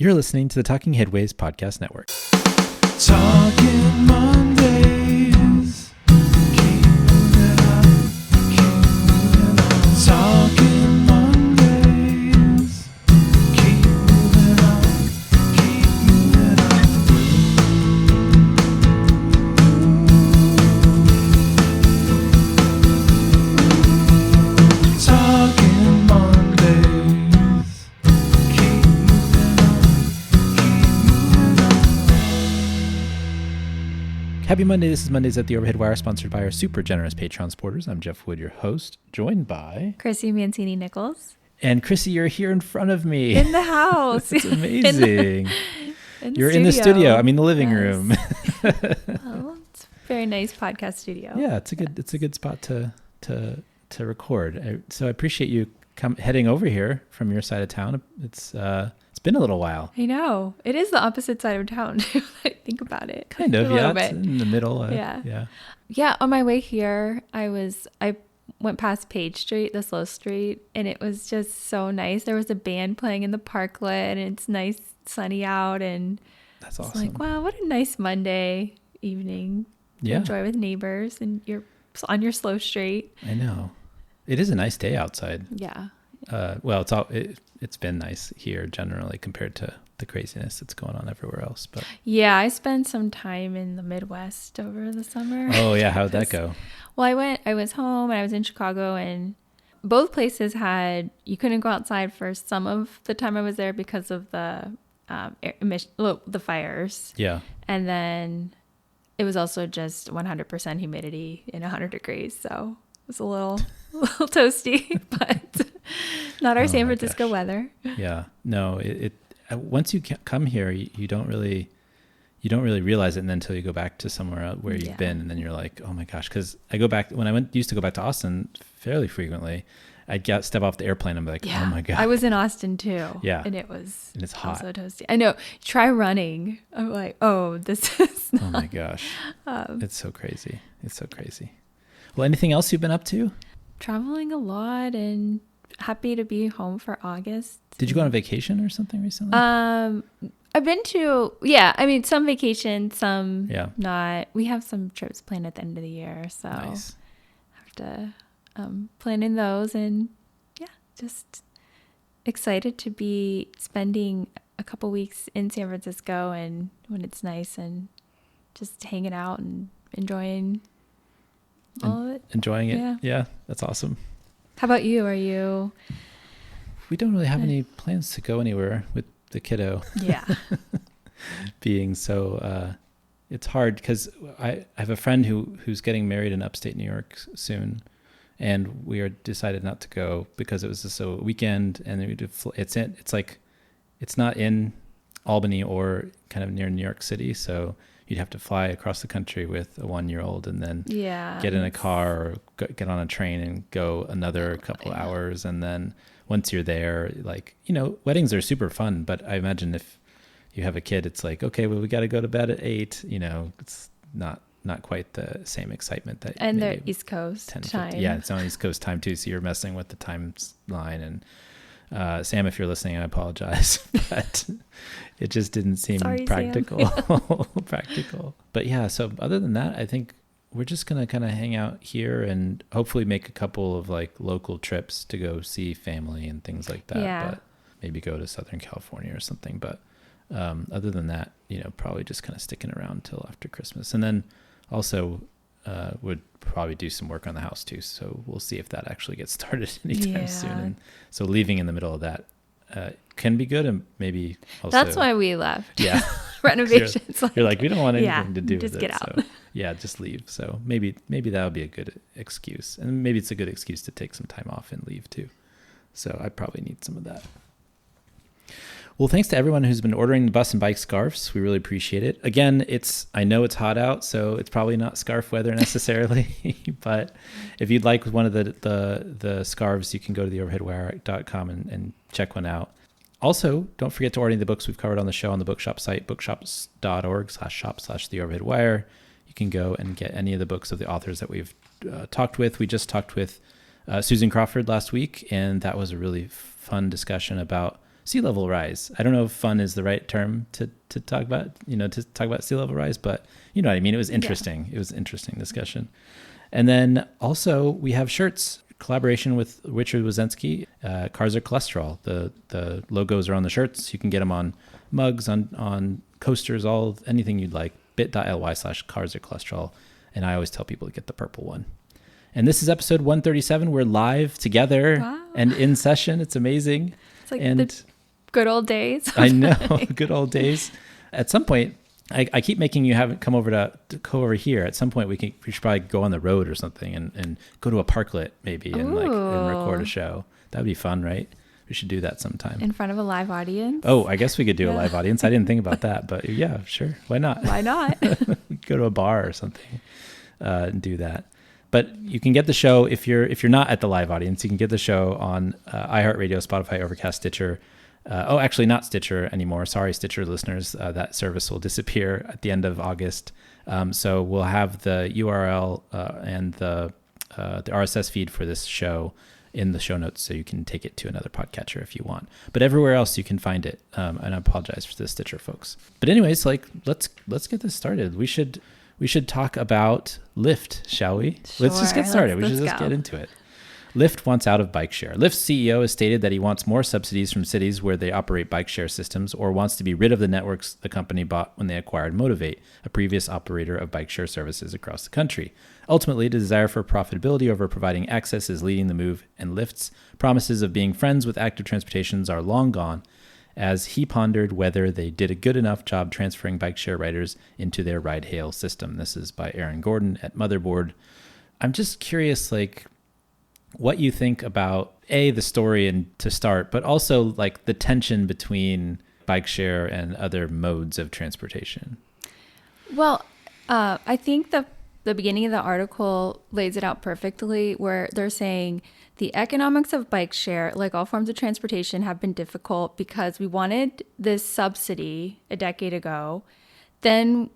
You're listening to the Talking Headways Podcast Network. Talking Mondays. Keep moving on. Keep moving on. Talking Mondays. Keep moving on. Keep moving on. Talking Mondays. Keep moving on. Happy Monday. This is Mondays at the Overhead Wire, sponsored by our super generous Patreon supporters. I'm Jeff Wood, your host, joined by... Chrissy Mancini Nichols. And Chrissy, you're here in front of me. In the house. It's amazing. You're in the studio. I mean, the living room. Well, it's a very nice podcast studio. Yeah, it's a good spot to record. So I appreciate you heading over here from your side of town. It's been a little while. I know. It is the opposite side of town, if I think about it. Kind of, yeah. It's in the middle. Yeah, on my way here, I went past Page Street, the slow street, and it was just so nice. There was a band playing in the parklet, and it's nice, sunny out, and that's awesome. It's like, wow, what a nice Monday evening to enjoy with neighbors, and you're on your slow street. I know. It is a nice day outside. Yeah. Well, it's been nice here generally compared to the craziness that's going on everywhere else. But yeah, I spent some time in the Midwest over the summer. Oh yeah, how'd that go? Well, I was home and I was in Chicago, and both places you couldn't go outside for some of the time I was there because of the the fires. Yeah. And then it was also just 100% humidity in 100 degrees, so it was a little toasty, but not our San Francisco weather. Yeah, no, it once you come here, you don't really realize it until you go back to somewhere where you've been, and then you're like, oh my gosh. Because I go back when I used to go back to Austin fairly frequently. I'd step off the airplane and be like, oh my god. I was in Austin too. Yeah, and it's hot, also toasty. I know. Try running. I'm like, oh, this is not. Oh my gosh, it's so crazy. It's so crazy. Well, anything else you've been up to? Traveling a lot and happy to be home for August. Did you go on a vacation or something recently? I've been to, some vacation, some not. We have some trips planned at the end of the year, so nice. Have to plan in those, and just excited to be spending a couple weeks in San Francisco, and when it's nice and just hanging out and enjoying all of it. Enjoying it. Yeah, that's awesome. How about you? We don't really have any plans to go anywhere with the kiddo. Yeah. Being so, it's hard because I have a friend who's getting married in upstate New York soon, and we decided not to go because it was just a weekend, and it's not in Albany or kind of near New York City, so you'd have to fly across the country with a 1-year-old and then get in a car or get on a train and go another couple hours. And then once you're there, weddings are super fun, but I imagine if you have a kid, it's like, okay, well, we got to go to bed at 8, it's not quite the same excitement that. And they're East Coast time. Yeah, it's on East Coast time too. So you're messing with the timeline. And Sam, if you're listening, I apologize, but it just didn't seem practical. Practical. But yeah, so other than that, I think we're just going to kind of hang out here and hopefully make a couple of local trips to go see family and things like that. Yeah. But maybe go to Southern California or something. But other than that, probably just kind of sticking around till after Christmas. And then also would probably do some work on the house too. So we'll see if that actually gets started anytime soon. And so leaving in the middle of that can be good, and maybe also. That's why we left. Yeah. Renovations. You're like, we don't want anything to do with it. Just get out. So, just leave. So maybe that would be a good excuse. And maybe it's a good excuse to take some time off and leave too. So I probably need some of that. Well, thanks to everyone who's been ordering the bus and bike scarves. We really appreciate it. Again, I know it's hot out, so it's probably not scarf weather necessarily. But if you'd like one of the scarves, you can go to theoverheadwire.com and check one out. Also, don't forget to order the books we've covered on the show on the bookshop site, bookshops.org/shop/theoverheadwire. You can go and get any of the books of the authors that we've talked with. We just talked with Susan Crawford last week, and that was a really fun discussion about sea level rise. I don't know if fun is the right term to talk about, to talk about sea level rise, but you know what I mean? It was interesting. Yeah. It was an interesting discussion. And then also we have shirts, collaboration with Richard Wozensky, Cars Are Cholesterol. The logos are on the shirts. You can get them on mugs, on coasters, anything you'd like. bit.ly/Cars Are Cholesterol. And I always tell people to get the purple one. And this is episode 137. We're live together and in session. It's amazing. It's like the good old days. I know, good old days. At some point, I keep making you have come over to go over here. At some point, we should probably go on the road or something and go to a parklet maybe and record a show. That'd be fun, right? We should do that sometime. In front of a live audience? Oh, I guess we could do a live audience. I didn't think about that, but yeah, sure. Why not? Why not? Go to a bar or something and do that. But you can get the show if you're not at the live audience. You can get the show on iHeartRadio, Spotify, Overcast, Stitcher. Actually, not Stitcher anymore. Sorry, Stitcher listeners. That service will disappear at the end of August. So we'll have the URL and the RSS feed for this show in the show notes, so you can take it to another podcatcher if you want. But everywhere else you can find it. And I apologize for the Stitcher folks. But anyways, let's get this started. We should talk about Lyft, shall we? Sure, let's just get started. We should just get into it. Lyft wants out of bike share. Lyft's CEO has stated that he wants more subsidies from cities where they operate bike share systems, or wants to be rid of the networks the company bought when they acquired Motivate, a previous operator of bike share services across the country. Ultimately, the desire for profitability over providing access is leading the move, and Lyft's promises of being friends with active transportations are long gone, as he pondered whether they did a good enough job transferring bike share riders into their ride-hail system. This is by Aaron Gordon at Motherboard. I'm just curious, what you think about the story and to start, but also the tension between bike share and other modes of transportation. Well, I think the beginning of the article lays it out perfectly, where they're saying the economics of bike share, like all forms of transportation, have been difficult because we wanted this subsidy a decade ago. Then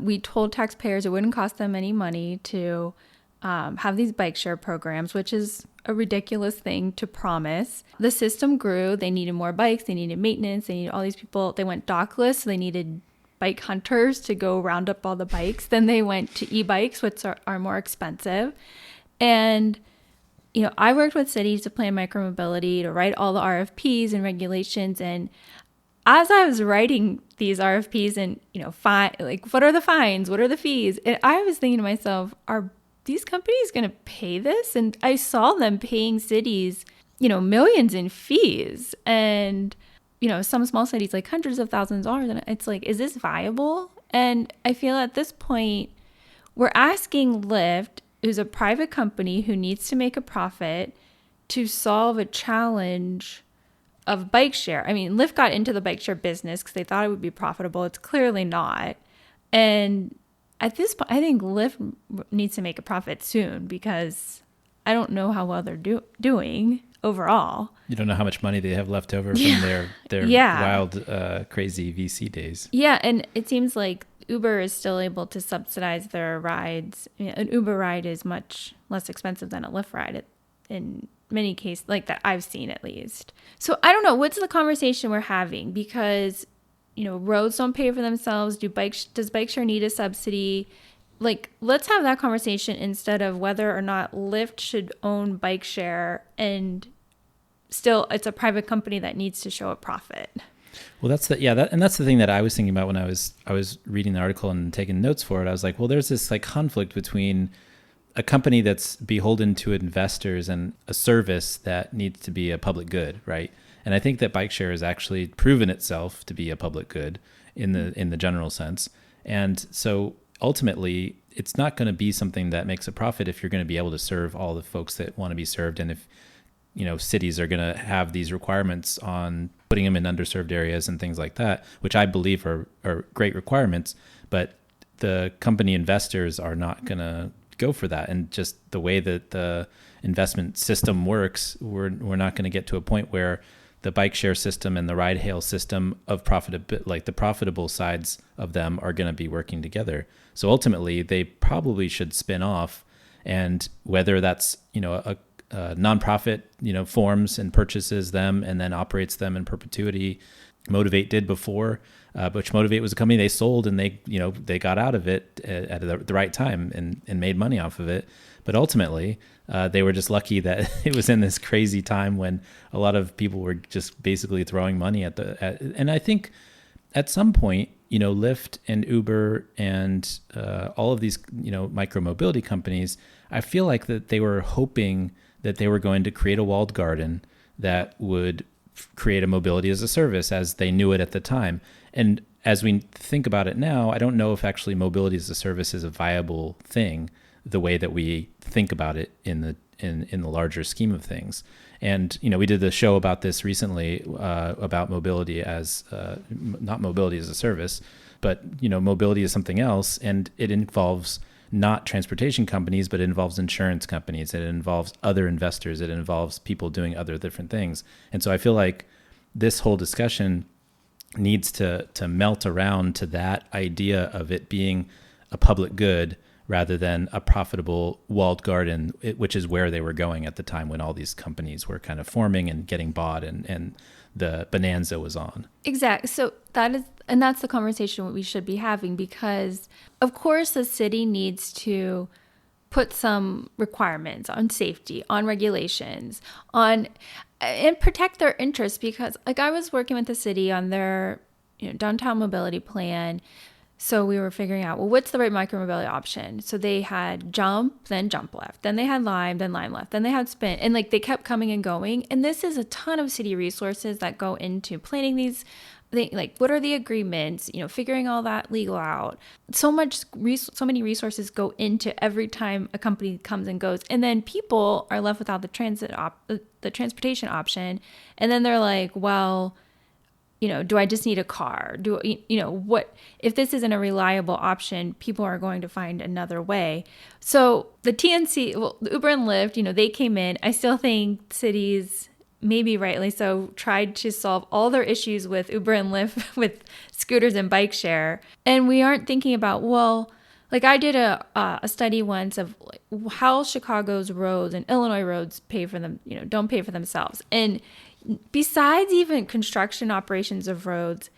we told taxpayers it wouldn't cost them any money to have these bike share programs, which is a ridiculous thing to promise. The system grew. They needed more bikes. They needed maintenance. They needed all these people. They went dockless. So they needed bike hunters to go round up all the bikes. Then they went to e-bikes, which are more expensive. And, I worked with cities to plan micromobility, to write all the RFPs and regulations. And as I was writing these RFPs and, what are the fines? What are the fees? And I was thinking to myself, are these companies going to pay this? And I saw them paying cities, millions in fees, and, some small cities hundreds of thousands of dollars. And it's is this viable? And I feel at this point, we're asking Lyft, who's a private company who needs to make a profit, to solve a challenge of bike share. I mean, Lyft got into the bike share business because they thought it would be profitable. It's clearly not. And at this point, I think Lyft needs to make a profit soon, because I don't know how well they're doing overall. You don't know how much money they have left over from their wild, crazy VC days. Yeah, and it seems like Uber is still able to subsidize their rides. An Uber ride is much less expensive than a Lyft ride in many cases, that I've seen at least. So I don't know. What's the conversation we're having? Because roads don't pay for themselves. Does bike share need a subsidy? Let's have that conversation instead of whether or not Lyft should own bike share, and still it's a private company that needs to show a profit. Well, that's the thing that I was thinking about when I was reading the article and taking notes for it. I was like, well, there's this conflict between a company that's beholden to investors and a service that needs to be a public good, right? And I think that bike share has actually proven itself to be a public good in the general sense. And so ultimately, it's not going to be something that makes a profit if you're going to be able to serve all the folks that want to be served. And if, cities are going to have these requirements on putting them in underserved areas and things like that, which I believe are great requirements, but the company investors are not going to go for that. And just the way that the investment system works, we're not going to get to a point where the bike share system and the ride hail system of the profitable sides of them are going to be working together. So ultimately, they probably should spin off, and whether that's nonprofit, forms and purchases them and then operates them in perpetuity. Motivate did before, which Motivate was a company they sold and they got out of it at the right time and made money off of it. But ultimately, they were just lucky that it was in this crazy time when a lot of people were just basically throwing money and I think at some point, Lyft and Uber and all of these, micro mobility companies, I feel like that they were hoping that they were going to create a walled garden that would create a mobility as a service as they knew it at the time. And as we think about it now, I don't know if actually mobility as a service is a viable thing the way that we think about it in the larger scheme of things. And, we did the show about this recently about mobility as not mobility as a service, but, mobility is something else. And it involves not transportation companies, but it involves insurance companies. It involves other investors. It involves people doing other different things. And so I feel like this whole discussion needs to melt around to that idea of it being a public good rather than a profitable walled garden, which is where they were going at the time when all these companies were kind of forming and getting bought and the bonanza was on. Exactly. So that's the conversation we should be having, because of course the city needs to put some requirements on safety, on regulations, and protect their interests, because I was working with the city on their downtown mobility plan. So we were figuring out, well, what's the right micromobility option? So they had jump, then jump left. Then they had lime, then lime left. Then they had spin. And they kept coming and going. And this is a ton of city resources that go into planning these. What are the agreements? Figuring all that legal out. So many resources go into every time a company comes and goes. And then people are left without the transportation option. And then they're like, well, do I just need a car? What if this isn't a reliable option? People are going to find another way. So the TNC, the Uber and Lyft, they came in. I still think cities, maybe rightly so, tried to solve all their issues with Uber and Lyft with scooters and bike share. And we aren't thinking about, I did a study once of how Chicago's roads and Illinois roads pay for them, don't pay for themselves. And besides even construction operations of roads,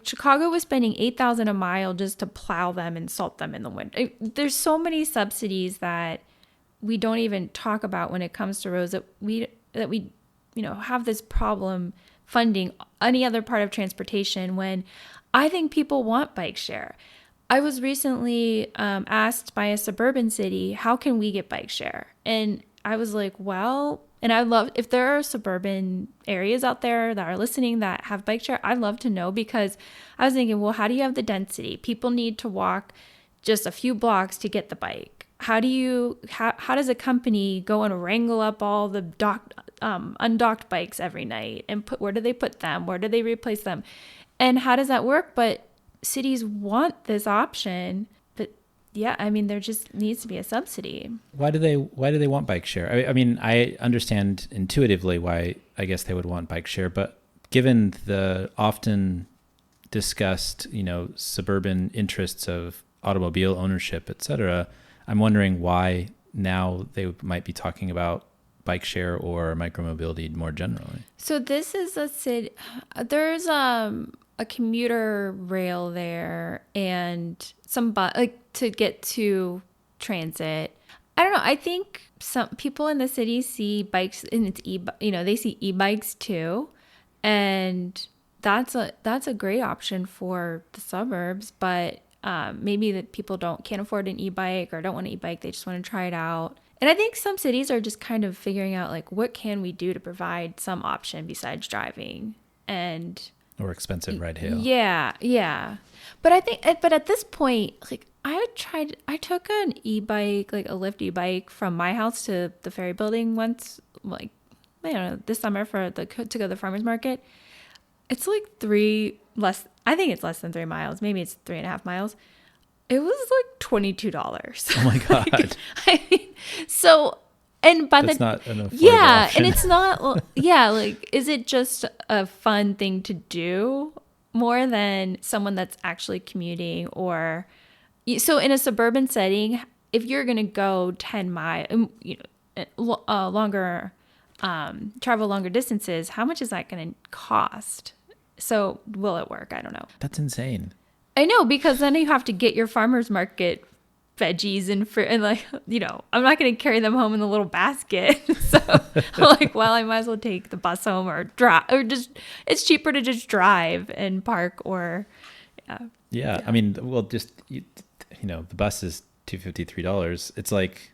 Chicago was spending $8,000 a mile just to plow them and salt them in the winter. There's so many subsidies that we don't even talk about when it comes to roads that we have this problem funding any other part of transportation, when I think people want bike share. I was recently asked by a suburban city, how can we get bike share? And I was like, and I love, if there are suburban areas out there that are listening that have bike share, I'd love to know, because I was thinking, how do you have the density? People need to walk just a few blocks to get the bike. How does a company go and wrangle up all the undocked bikes every night and where do they put them? Where do they replace them? And how does that work? But cities want this option. Yeah, there just needs to be a subsidy. Why do they want bike share? I understand intuitively why I guess they would want bike share, but given the often discussed, suburban interests of automobile ownership, et cetera, I'm wondering why now they might be talking about bike share or micromobility more generally. So this is a city. There's a commuter rail there and some to get to transit. I don't know. I think some people in the city see bikes and they see e-bikes too, and that's a great option for the suburbs. But maybe that people can't afford an e-bike or don't want an e-bike. They just want to try it out. And I think some cities are just kind of figuring out what can we do to provide some option besides driving or expensive ride hail. Yeah. But I think, at this point, I took an e-bike, a Lyft e-bike from my house to the ferry building once, this summer to go to the farmer's market. It's I think it's less than 3 miles. Maybe it's 3.5 miles. It was $22. Oh my God. That's not enough. Yeah. And it's not, is it just a fun thing to do more than someone that's actually commuting? Or so in a suburban setting, if you're going to go 10 miles, longer, travel longer distances, how much is that going to cost? So will it work? I don't know. That's insane. I know, because then you have to get your farmer's market veggies and fruit, and like, you know, I'm not going to carry them home in the little basket. So I'm like, well, I might as well take the bus home or drive, or just, it's cheaper to just drive and park or. Yeah. I mean, well, just, you know, the bus is $2.50, $3. It's like,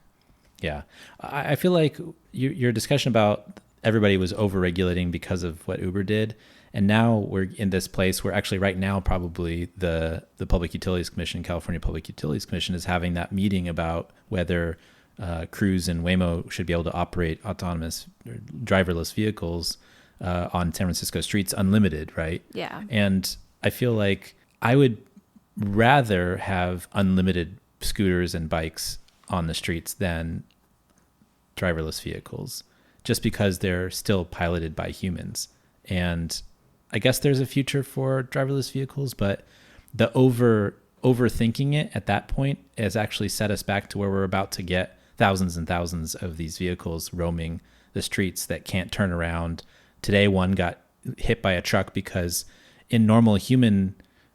yeah, I feel like your discussion about everybody was over-regulating because of what Uber did. And now we're in this place where actually right now, probably the Public Utilities Commission, California Public Utilities Commission, is having that meeting about whether Cruise and Waymo should be able to operate autonomous or driverless vehicles on San Francisco streets unlimited, right? Yeah. And I feel like I would rather have unlimited scooters and bikes on the streets than driverless vehicles, just because they're still piloted by humans. And I guess there's a future for driverless vehicles, but the overthinking it at that point has actually set us back to where we're about to get thousands and thousands of these vehicles roaming the streets that can't turn around. Today, one got hit by a truck because in normal human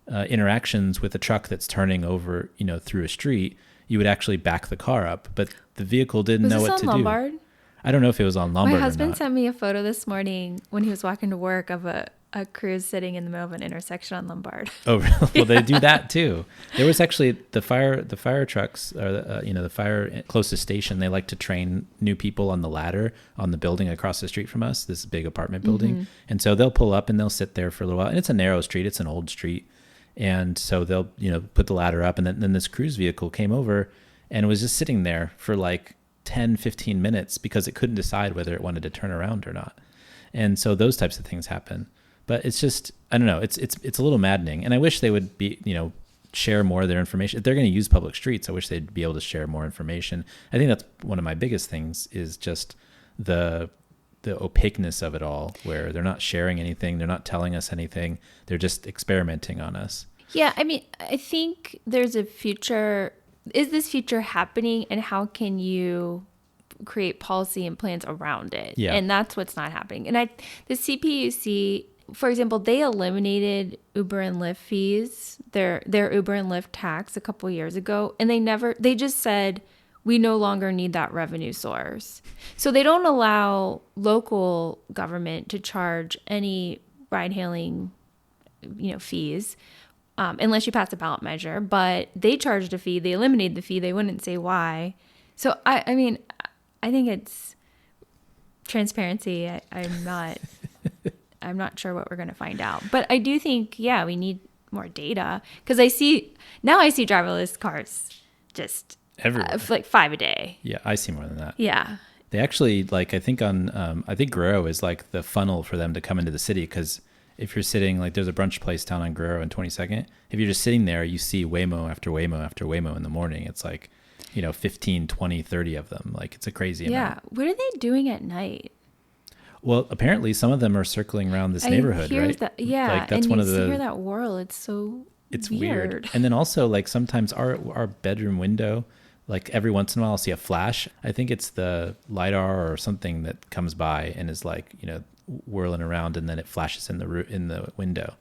interactions with a truck that's turning over, you know, through a street, you would actually back the car up, but the vehicle didn't know what to Lombard? do. I don't know if it was on Lombard. My husband or not. sent me a photo this morning when he was walking to work of a Cruise sitting in the middle of an intersection on Lombard. Oh, really? Well, they do that too. There was actually the fire trucks, or the fire closest station. They like to train new people on the ladder on the building across the street from us, this big apartment building. Mm-hmm. And so they'll pull up and they'll sit there for a little while. And it's a narrow street. It's an old street. And so they'll, you know, put the ladder up, and then this Cruise vehicle came over and was just sitting there for like 10, 15 minutes because it couldn't decide whether it wanted to turn around or not. And so those types of things happen. But it's just, I don't know, it's a little maddening. And I wish they would be, you know, share more of their information. If they're going to use public streets, I wish they'd be able to share more information. I think that's one of my biggest things, is just the opaqueness of it all, where they're not sharing anything. They're not telling us anything. They're just experimenting on us. Yeah. I mean, I think there's a future. Is this future happening, and how can you create policy and plans around it? Yeah. And that's what's not happening. And the CPUC, for example, they eliminated Uber and Lyft fees, their Uber and Lyft tax a couple years ago, and they just said, we no longer need that revenue source. So they don't allow local government to charge any ride hailing, you know, fees, unless you pass a ballot measure. But they charged a fee. They eliminated the fee. They wouldn't say why. So I mean, I think it's transparency. I'm not sure what we're going to find out, but I do think, yeah, we need more data, because I see driverless cars just everywhere, like 5 a day. Yeah, I see more than that. Yeah. They actually, like, I think Guerrero is like the funnel for them to come into the city, because if you're sitting, like, there's a brunch place down on Guerrero and 22nd. If you're just sitting there, you see Waymo after Waymo after Waymo in the morning. It's like, you know, 15, 20, 30 of them. Like, it's a crazy amount. Yeah. What are they doing at night? Well, apparently some of them are circling around this neighborhood, right? Yeah, like, that's and one you of the. hear that whirl. It's weird. And then also, like, sometimes our bedroom window, like, every once in a while I'll see a flash. I think it's the LiDAR or something that comes by and is, like, you know, whirling around, and then it flashes in the window.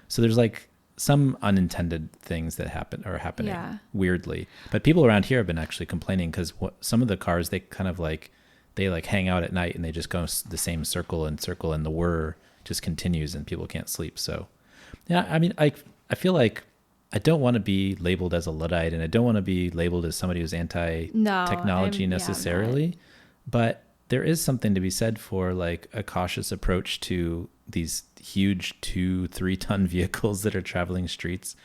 So there's, like, some unintended things that are happening weirdly. But people around here have been actually complaining, because some of the cars, they kind of like. They like hang out at night and they just go the same circle, and the whir just continues and people can't sleep. So, yeah, I mean, I feel like I don't want to be labeled as a Luddite, and I don't want to be labeled as somebody who's anti-technology necessarily. But there is something to be said for, like, a cautious approach to these huge 2-3 ton vehicles that are traveling streets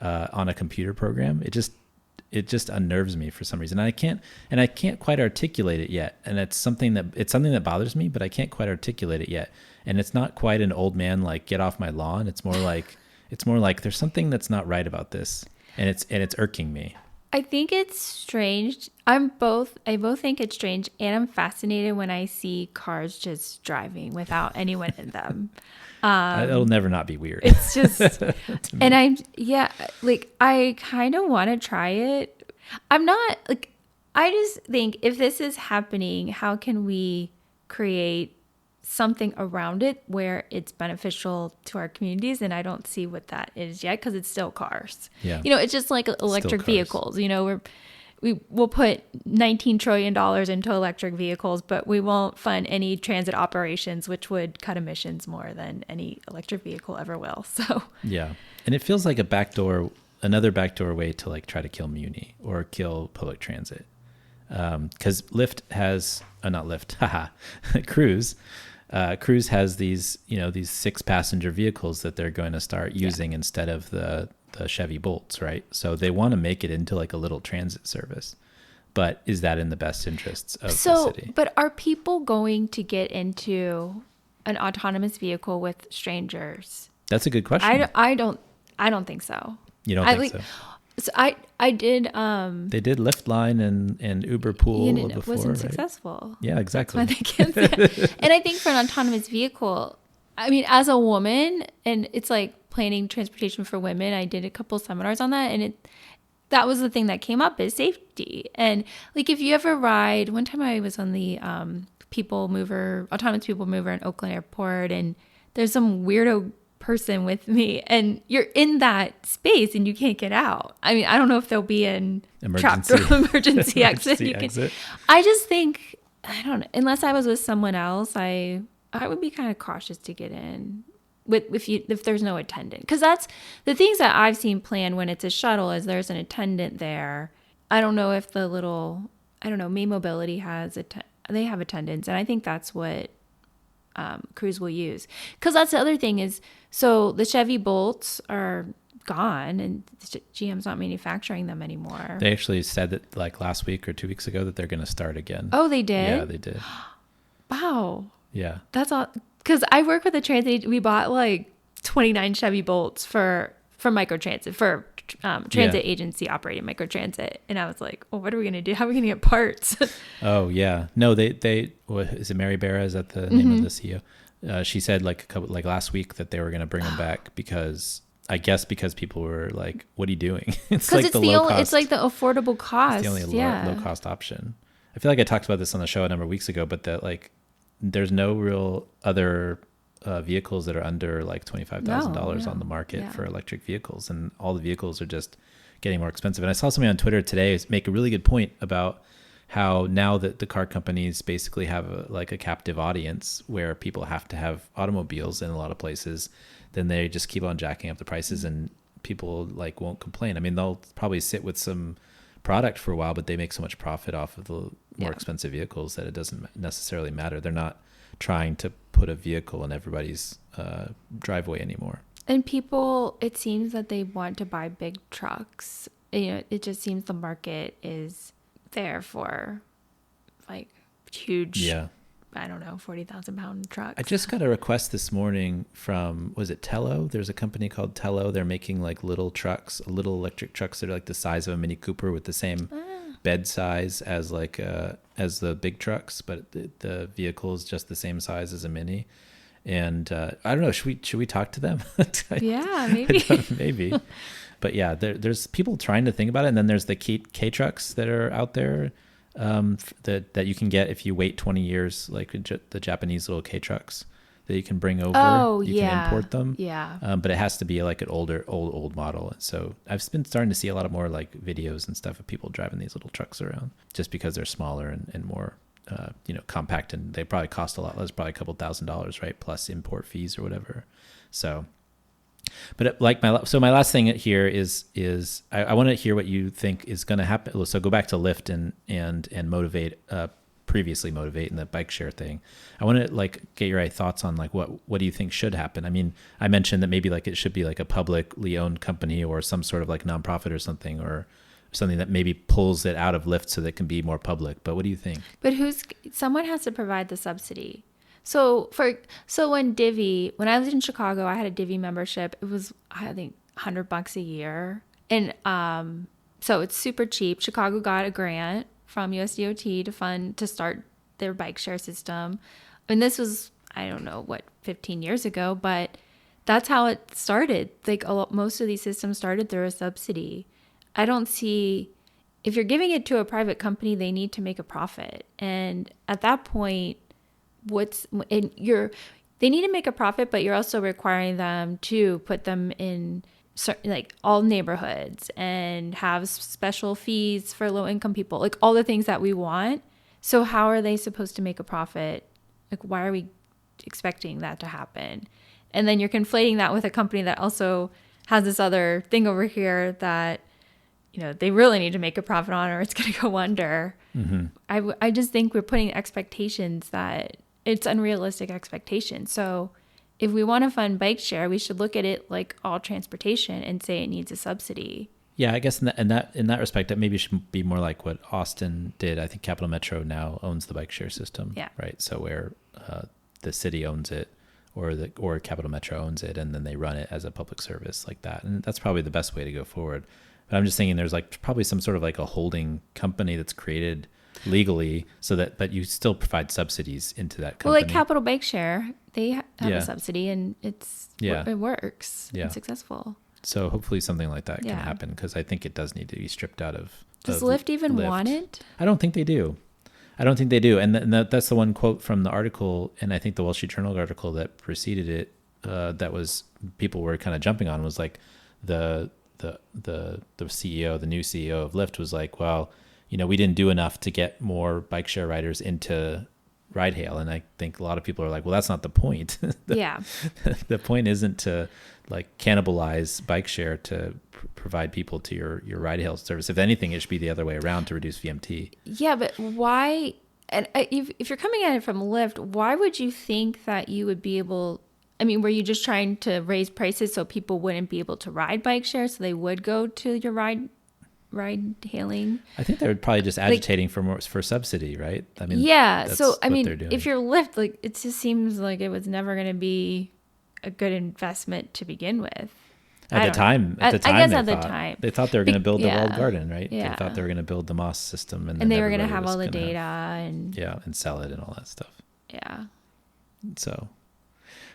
on a computer program. It just unnerves me for some reason. I can't quite articulate it yet. And it's something that bothers me, but I can't quite articulate it yet. And it's not quite an old man, like, get off my lawn. It's more like there's something that's not right about this. And it's irking me. I think it's strange. I both think it's strange, and I'm fascinated when I see cars just driving without anyone in them. It'll never not be weird. It's just, and I kind of want to try it. I'm not like, I just think if this is happening, how can we create something around it where it's beneficial to our communities? And I don't see what that is yet, because it's still cars. Yeah. It's just like electric vehicles. We will put $19 trillion into electric vehicles, but we won't fund any transit operations, which would cut emissions more than any electric vehicle ever will. So yeah. And it feels like another backdoor way to like try to kill Muni or kill public transit. Because Lyft has, not Lyft, haha, Cruise has these 6-passenger vehicles that they're going to start using instead of the Chevy Bolts, right? So they want to make it into like a little transit service. But is that in the best interests of the city? But are people going to get into an autonomous vehicle with strangers? That's a good question. I don't think so. You don't think so? So I did. They did Lyft Line and Uber Pool before. It wasn't successful. Yeah, exactly. And I think for an autonomous vehicle, I mean, as a woman, and it's like planning transportation for women, I did a couple seminars on that, and that was the thing that came up is safety. And like if you ever ride, one time I was on the autonomous people mover in Oakland Airport, and there's some weirdo person with me, and you're in that space and you can't get out. I mean, I don't know if there'll be an emergency exit. I just think, I don't know, unless I was with someone else, I would be kind of cautious to get in if there's no attendant, because that's the things that I've seen planned when it's a shuttle is there's an attendant there. I don't know if May Mobility they have attendants, and I think that's what Cruise will use, because that's the other thing is, so the Chevy Bolts are gone and GM's not manufacturing them anymore. They actually said that like last week or 2 weeks ago that they're going to start again. Oh, they did? Yeah, they did. Wow. Yeah. That's all, because I work with a transit. We bought like 29 Chevy Bolts for microtransit, for transit agency operating microtransit, and I was like, well, what are we gonna do? How are we gonna get parts? Oh yeah, no, they what is it, Mary Barra, is that the name of the CEO? She said like last week that they were gonna bring them back because people were like, what are you doing? It's like it's like the affordable cost. It's the only low cost option. I feel like I talked about this on the show a number of weeks ago, but that like there's no real other vehicles that are under like $25,000 on the market for electric vehicles, and all the vehicles are just getting more expensive. And I saw somebody on Twitter today make a really good point about how now that the car companies basically have a captive audience where people have to have automobiles in a lot of places, then they just keep on jacking up the prices and people like won't complain. I mean, they'll probably sit with some product for a while, but they make so much profit off of the more expensive vehicles that it doesn't necessarily matter. They're not trying to put a vehicle in everybody's driveway anymore. And people, it seems that they want to buy big trucks. It just seems the market is there for like huge, I don't know, 40,000 pound trucks. I just got a request this morning from, was it Tello? There's a company called Tello. They're making like little electric trucks that are like the size of a Mini Cooper with the same bed size as as the big trucks, but the vehicle is just the same size as a Mini. And I don't know, should we talk to them? Yeah, maybe. Maybe. But yeah, there's people trying to think about it. And then there's the K trucks that are out there that you can get if you wait 20 years, like the Japanese little K trucks that you can bring over. Oh, you can import them. Yeah. But it has to be like an old model. And so I've been starting to see a lot of more like videos and stuff of people driving these little trucks around just because they're smaller and more, compact, and they probably cost a lot less, probably a couple $1,000s, right? Plus import fees or whatever. So, but my last thing here is I want to hear what you think is going to happen. So go back to Lyft and motivate, previously motivate in the bike share thing. I want to get your thoughts on what do you think should happen? I mean, I mentioned that maybe it should be a publicly owned company or some sort of nonprofit or something that maybe pulls it out of Lyft so that it can be more public. But what do you think? But someone has to provide the subsidy. So when I was in Chicago, I had a Divvy membership. It was, I think, $100 a year. And so it's super cheap. Chicago got a grant from USDOT to start their bike share system. And this was, I don't know, 15 years ago, but that's how it started. Most of these systems started through a subsidy. I don't see if you're giving it to a private company, they need to make a profit. And at that point, they need to make a profit, but you're also requiring them to put them in certain, like all neighborhoods and have special fees for low income people, like all the things that we want. So how are they supposed to make a profit? Like, why are we expecting that to happen? And then you're conflating that with a company that also has this other thing over here that, you know, they really need to make a profit on, or it's going to go under. Mm-hmm. I just think we're putting expectations that it's unrealistic expectations. So if we want to fund bike share, we should look at it like all transportation and say it needs a subsidy. Yeah, I guess in that respect, that maybe should be more like what Austin did. I think Capital Metro now owns the bike share system. Yeah. Right. So where the city owns it, or Capital Metro owns it, and then they run it as a public service like that. And that's probably the best way to go forward. But I'm just thinking there's like probably some sort of like a holding company that's created legally so that, but you still provide subsidies into that company. Well, like Capital Bike Share, they have a subsidy, and it works. Yeah. It's successful. So hopefully something like that can happen, because I think it does need to be stripped out of. Does Lyft even want it? I don't think they do. And that's the one quote from the article, and I think the Wall Street Journal article that preceded it, that was people were kind of jumping on, was like the CEO, the new CEO of Lyft was like, well, you know, we didn't do enough to get more bike share riders into ride hail. And I think a lot of people are like, well, that's not the point. The point isn't to like cannibalize bike share to provide people to your ride hail service. If anything, it should be the other way around, to reduce VMT. Yeah, but why? And if you're coming at it from Lyft, why would you think that you would be able? I mean, were you just trying to raise prices so people wouldn't be able to ride bike share, so they would go to your ride hailing? I think they were probably just agitating for subsidy, right? I mean, so I mean, if you're Lyft, like, it just seems like it was never going to be a good investment to begin with. At the time, I guess at the time they thought they were going to build the walled garden, right? Yeah. They thought they were going to build the Moss system, and they were going to have all the data and sell it and all that stuff. Yeah. So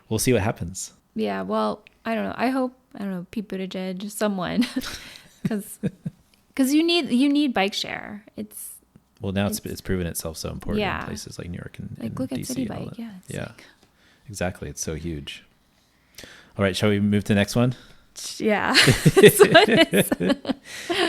we'll see what happens. Yeah. Well, I don't know. I hope Pete Buttigieg, someone, because you need bike share. It's proven itself so important in places like New York and look DC at City Bike. Exactly. It's so huge. All right, shall we move to the next one? Yeah.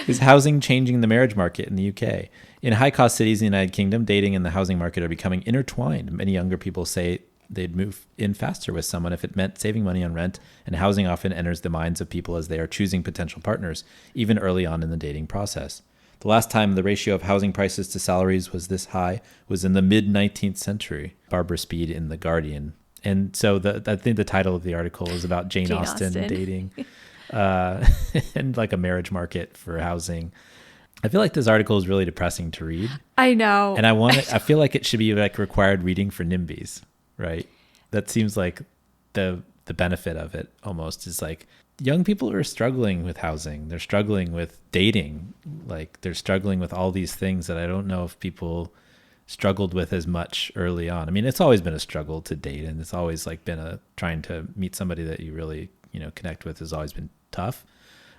Is housing changing the marriage market in the UK? In high-cost cities in the United Kingdom, dating and the housing market are becoming intertwined. Many younger people say they'd move in faster with someone if it meant saving money on rent, and housing often enters the minds of people as they are choosing potential partners, even early on in the dating process. The last time the ratio of housing prices to salaries was this high was in the mid-19th century. Barbara Speed in The Guardian. And so I think the title of the article is about Jane Austen dating and like a marriage market for housing. I feel like this article is really depressing to read. I know. And I feel like it should be like required reading for NIMBYs, right? That seems like the benefit of it almost is like young people are struggling with housing. They're struggling with dating. Like they're struggling with all these things that I don't know if people struggled with as much early on. I mean, it's always been a struggle to date, and it's always like been trying to meet somebody that you really, connect with has always been tough.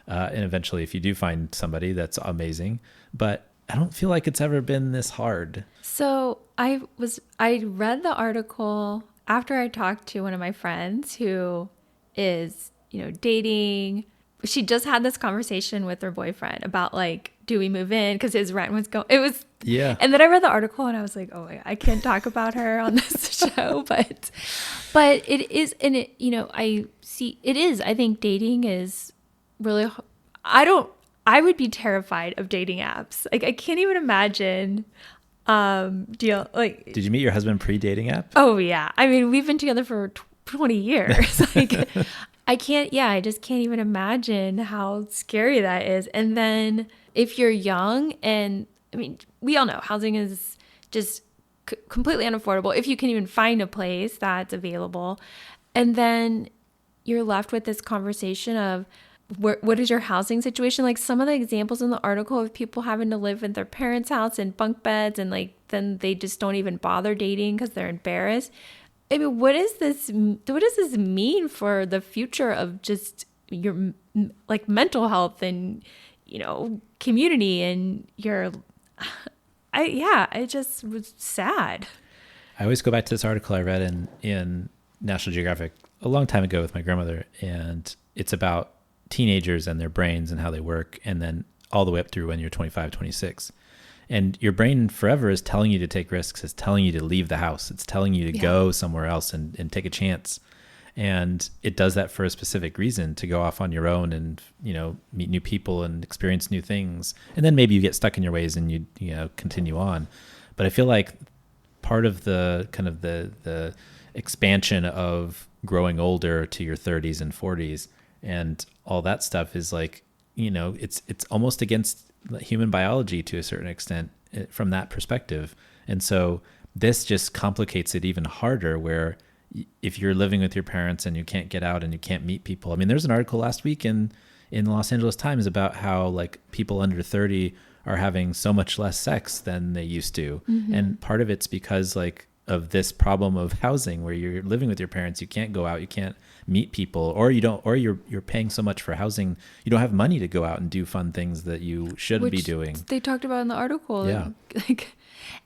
And eventually if you do find somebody, that's amazing, but I don't feel like it's ever been this hard. So I read the article after I talked to one of my friends who is, dating. She just had this conversation with her boyfriend about like, do we move in? Because his rent was going. It was. Yeah. And then I read the article and I was like, oh, I can't talk about her on this show, but it is, and it, I see it is. I think dating is really. I would be terrified of dating apps. Like I can't even imagine. Did you meet your husband pre-dating app? Oh yeah. I mean, we've been together for 20 years. Like. I just can't even imagine how scary that is. And then if you're young, and I mean, we all know housing is just completely unaffordable if you can even find a place that's available. And then you're left with this conversation of what is your housing situation? Like some of the examples in the article of people having to live in their parents' house in bunk beds, and like then they just don't even bother dating because they're embarrassed. I mean, what does this mean for the future of just your like mental health and community, and it just was sad. I always go back to this article I read in National Geographic a long time ago with my grandmother, and it's about teenagers and their brains and how they work, and then all the way up through when you're 25, 26. And your brain forever is telling you to take risks. It's telling you to leave the house. It's telling you to go somewhere else and take a chance. And it does that for a specific reason, to go off on your own and, meet new people and experience new things. And then maybe you get stuck in your ways and you continue on. But I feel like part of the kind of the expansion of growing older to your 30s and 40s and all that stuff is like, it's almost against human biology to a certain extent from that perspective. And so this just complicates it even harder, where if you're living with your parents and you can't get out and you can't meet people. I mean, there's an article last week in the Los Angeles Times about how like people under 30 are having so much less sex than they used to. Mm-hmm. And part of it's because like of this problem of housing, where you're living with your parents, you can't go out, you can't meet people, or you're paying so much for housing, you don't have money to go out and do fun things that you should be doing. They talked about in the article. Yeah.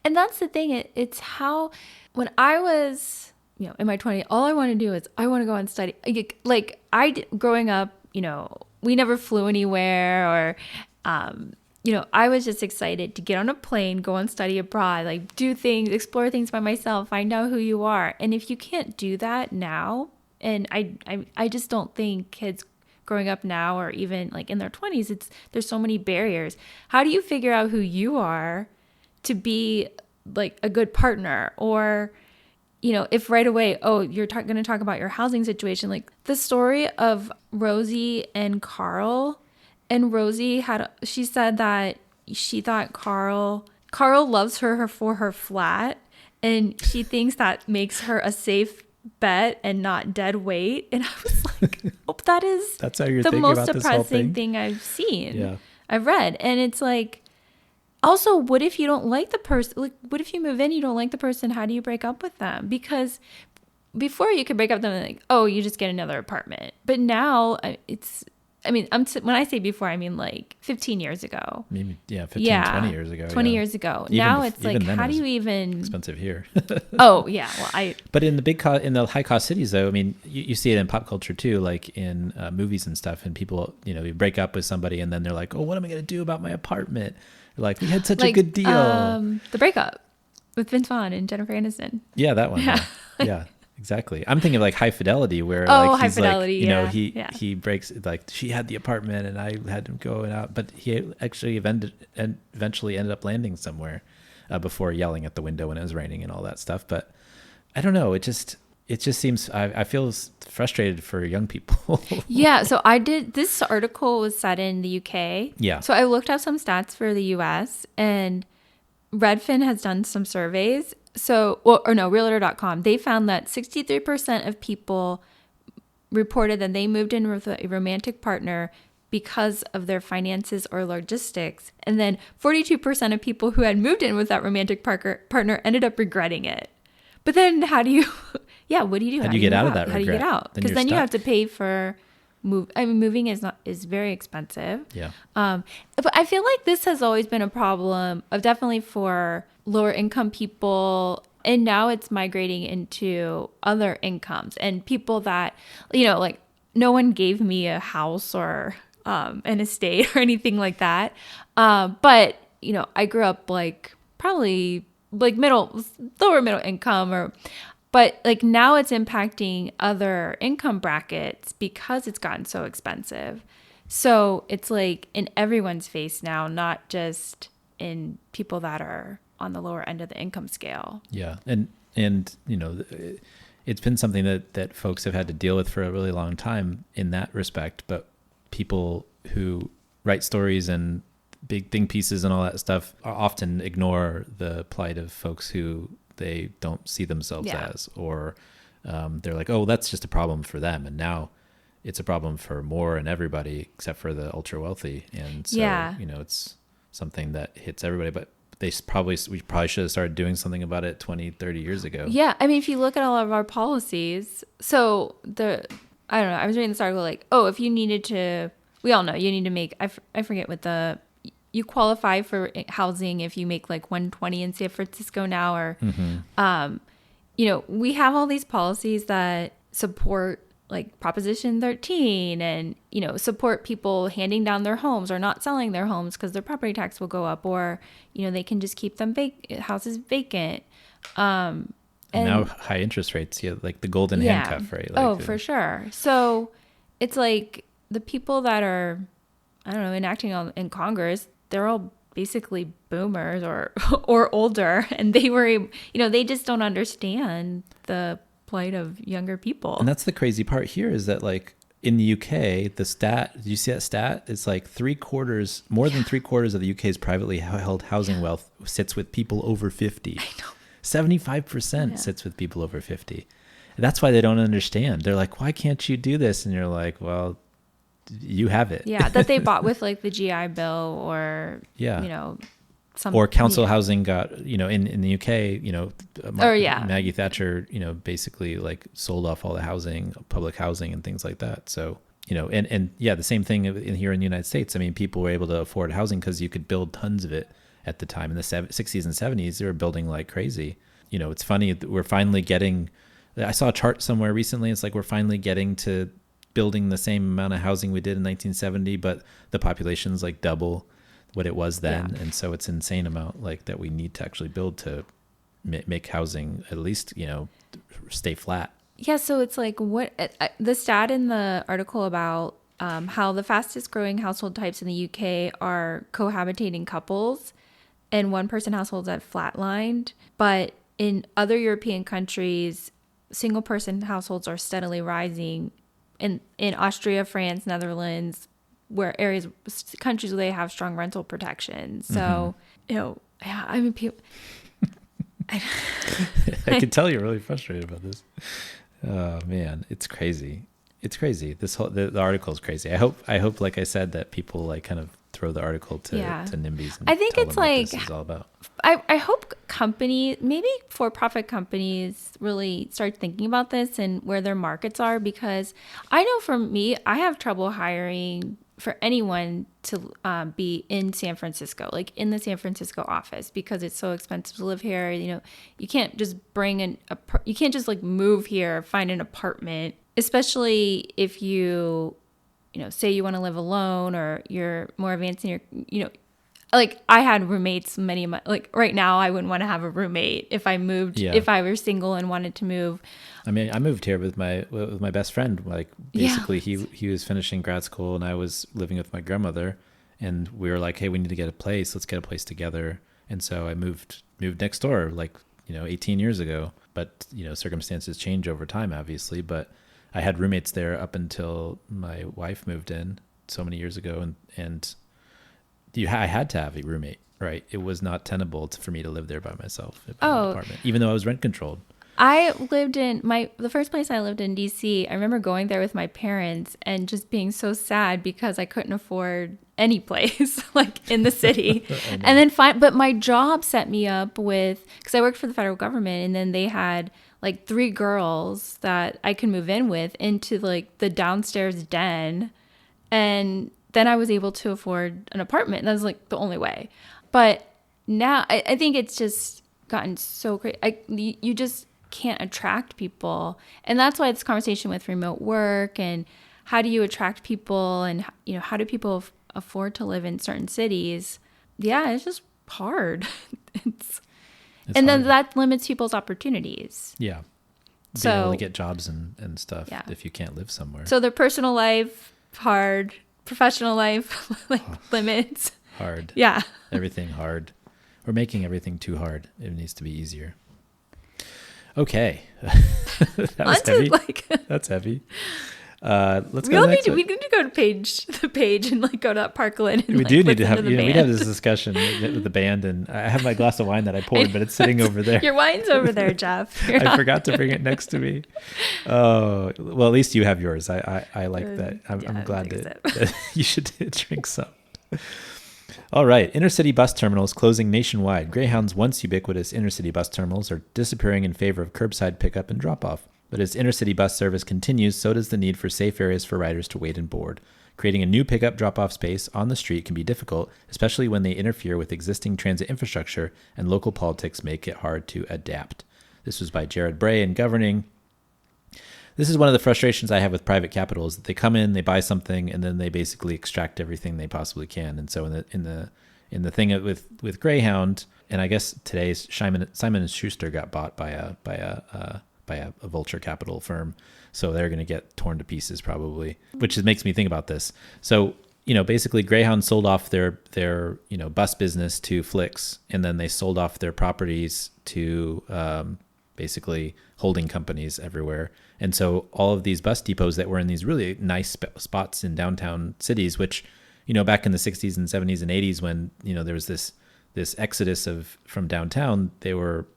And that's the thing. It's how, when I was, in my 20s, all I want to do is I want to go and study. Like growing up, we never flew anywhere, or, I was just excited to get on a plane, go and study abroad, like do things, explore things by myself, find out who you are. And if you can't do that now, and I just don't think kids growing up now, or even like in their 20s, there's so many barriers. How do you figure out who you are to be like a good partner? Or, if right away, you're going to talk about your housing situation, like the story of Rosie and Carl. And Rosie she said that she thought Carl loves her for her flat, and she thinks that makes her a safe bet and not dead weight. And I was like, that's how you're the thinking most about this whole depressing thing I've seen. Yeah. I've read. And it's like, also, what if you don't like the person? Like, what if you move in, you don't like the person? How do you break up with them? Because before you could break up with them, like, you just get another apartment. But now when I say before, I mean like 15 years ago. Maybe, 20 years ago. 20 years ago. Even now it's like, how do you even... Expensive here. Oh, yeah. Well, But in the high-cost cities, though, I mean, you see it in pop culture, too, like in movies and stuff, and people, you break up with somebody, and then they're like, what am I going to do about my apartment? They're like, we had such a good deal. The Breakup with Vince Vaughn and Jennifer Aniston. Yeah, that one. Yeah. Exactly. I'm thinking of like High Fidelity, where High Fidelity, he breaks, like she had the apartment and I had him going out, but he actually eventually ended up landing somewhere before yelling at the window when it was raining and all that stuff. But I don't know. It just seems, I feel frustrated for young people. Yeah. So this article was set in the UK. Yeah. So I looked up some stats for the US, and Redfin has done some surveys. Realtor.com, they found that 63% of people reported that they moved in with a romantic partner because of their finances or logistics. And then 42% of people who had moved in with that romantic partner ended up regretting it. But then what do you do? How do you get out of that regret? How do you get out? Because then you have to pay for moving is very expensive. Yeah. But I feel like this has always been a problem of definitely for lower income people, and now it's migrating into other incomes and people that, like no one gave me a house or an estate or anything like that. But I grew up like probably like lower middle income, but like now it's impacting other income brackets because it's gotten so expensive. So it's like in everyone's face now, not just in people that are on the lower end of the income scale. Yeah. And it's been something that folks have had to deal with for a really long time in that respect. But people who write stories and big think pieces and all that stuff often ignore the plight of folks who they don't see themselves as, or they're like, that's just a problem for them. And now it's a problem for more and everybody except for the ultra wealthy. And so, it's something that hits everybody, but we probably should have started doing something about it 20, 30 years ago. Yeah. I mean, if you look at all of our policies, so I don't know, I was reading this article like, if you needed to, we all know you need to make, I forget what you qualify for housing if you make like 120 in San Francisco now, or, we have all these policies that support like Proposition 13 and, support people handing down their homes or not selling their homes because their property tax will go up, or, they can just keep them houses vacant. And now high interest rates, like the golden handcuff, right? Like, for sure. So it's like the people that are, I don't know, enacting in Congress, they're all basically boomers or older, and they were, they just don't understand the plight of younger people. And that's the crazy part here is that like in the UK, the stat, did you see that stat? It's like more than 3/4 of the UK's privately held housing wealth sits with people over 50. I know. 75% sits with people over 50. And that's why they don't understand. They're like, why can't you do this? And you're like, well, you have it. Yeah, that they bought with like the GI Bill or, some, or council housing got, in the UK, Maggie Thatcher, basically like sold off all the housing, public housing and things like that. So, and the same thing here in the United States. I mean, people were able to afford housing because you could build tons of it at the time. In the 60s and 70s, they were building like crazy. It's funny, we're finally getting, I saw a chart somewhere recently. It's like we're finally getting to building the same amount of housing we did in 1970, but the population's like double what it was then. And so it's an insane amount like that we need to actually build to make housing at least, stay flat. Yeah. So it's like the stat in the article about how the fastest growing household types in the UK are cohabitating couples and one person households that flatlined. But in other European countries, single person households are steadily rising. In Austria, France, Netherlands, countries where they have strong rental protection. So, I mean, people. I can tell you're really frustrated about this. Oh man, it's crazy. It's crazy. The article is crazy. I hope, like I said, that people like kind of throw the article to NIMBYs. And I think it's like this is all about. I hope maybe for-profit companies really start thinking about this and where their markets are, because I know for me, I have trouble hiring for anyone to be in San Francisco, like in the San Francisco office, because it's so expensive to live here. You can't just you can't just like move here, find an apartment, especially if you say you want to live alone or you're more advanced in your, like I had roommates, many of my, like right now I wouldn't want to have a roommate if I moved, if I were single and wanted to move. I mean, I moved here with my best friend. Like basically he was finishing grad school and I was living with my grandmother, and we were like, hey, we need to get a place. Let's get a place together. And so I moved next door, like, 18 years ago, but circumstances change over time, obviously, but I had roommates there up until my wife moved in so many years ago, and I had to have a roommate, right? It was not tenable for me to live there by myself in an apartment, even though I was rent controlled. I lived in the first place I lived in DC. I remember going there with my parents and just being so sad because I couldn't afford any place like in the city. And then but my job set me up because I worked for the federal government, and then they had like 3 girls that I could move in with into like the downstairs den. And then I was able to afford an apartment. That was like the only way. But now I think it's just gotten so crazy. You just can't attract people. And that's why this conversation with remote work and how do you attract people, and how do people afford to live in certain cities? Yeah, it's just hard. It's and hard. Then that limits people's opportunities. Yeah. Being able to get jobs and stuff if you can't live somewhere. So their personal life, hard. Professional life, limits. Hard. Yeah. Everything hard. We're making everything too hard. It needs to be easier. Okay. That was heavy. That's heavy. Let's go next. We need to go to the page and like go to that Parkland. And, we do need to have. We have this discussion with the band, and I have my glass of wine that I poured, but it's sitting over there. Your wine's over there, Jeff. I forgot to bring it next to me. Oh, well, at least you have yours. I like that. I'm glad that you should drink some. All right. Intercity bus terminals closing nationwide. Greyhound's once ubiquitous intercity bus terminals are disappearing in favor of curbside pickup and drop-off. But as intercity bus service continues, so does the need for safe areas for riders to wait and board. Creating a new pickup drop-off space on the street can be difficult, especially when they interfere with existing transit infrastructure and local politics make it hard to adapt. This was by Jared Bray in Governing. This is one of the frustrations I have with private capital is that they come in, they buy something, and then they basically extract everything they possibly can. And so in the thing with Greyhound, and I guess today's Simon and Schuster got bought by a vulture capital firm, so they're going to get torn to pieces probably, which makes me think about this. So basically Greyhound sold off their bus business to Flix, and then they sold off their properties to basically holding companies everywhere. And so all of these bus depots that were in these really nice spots in downtown cities, which, back in the 60s and 70s and 80s when, there was this exodus from downtown, they were,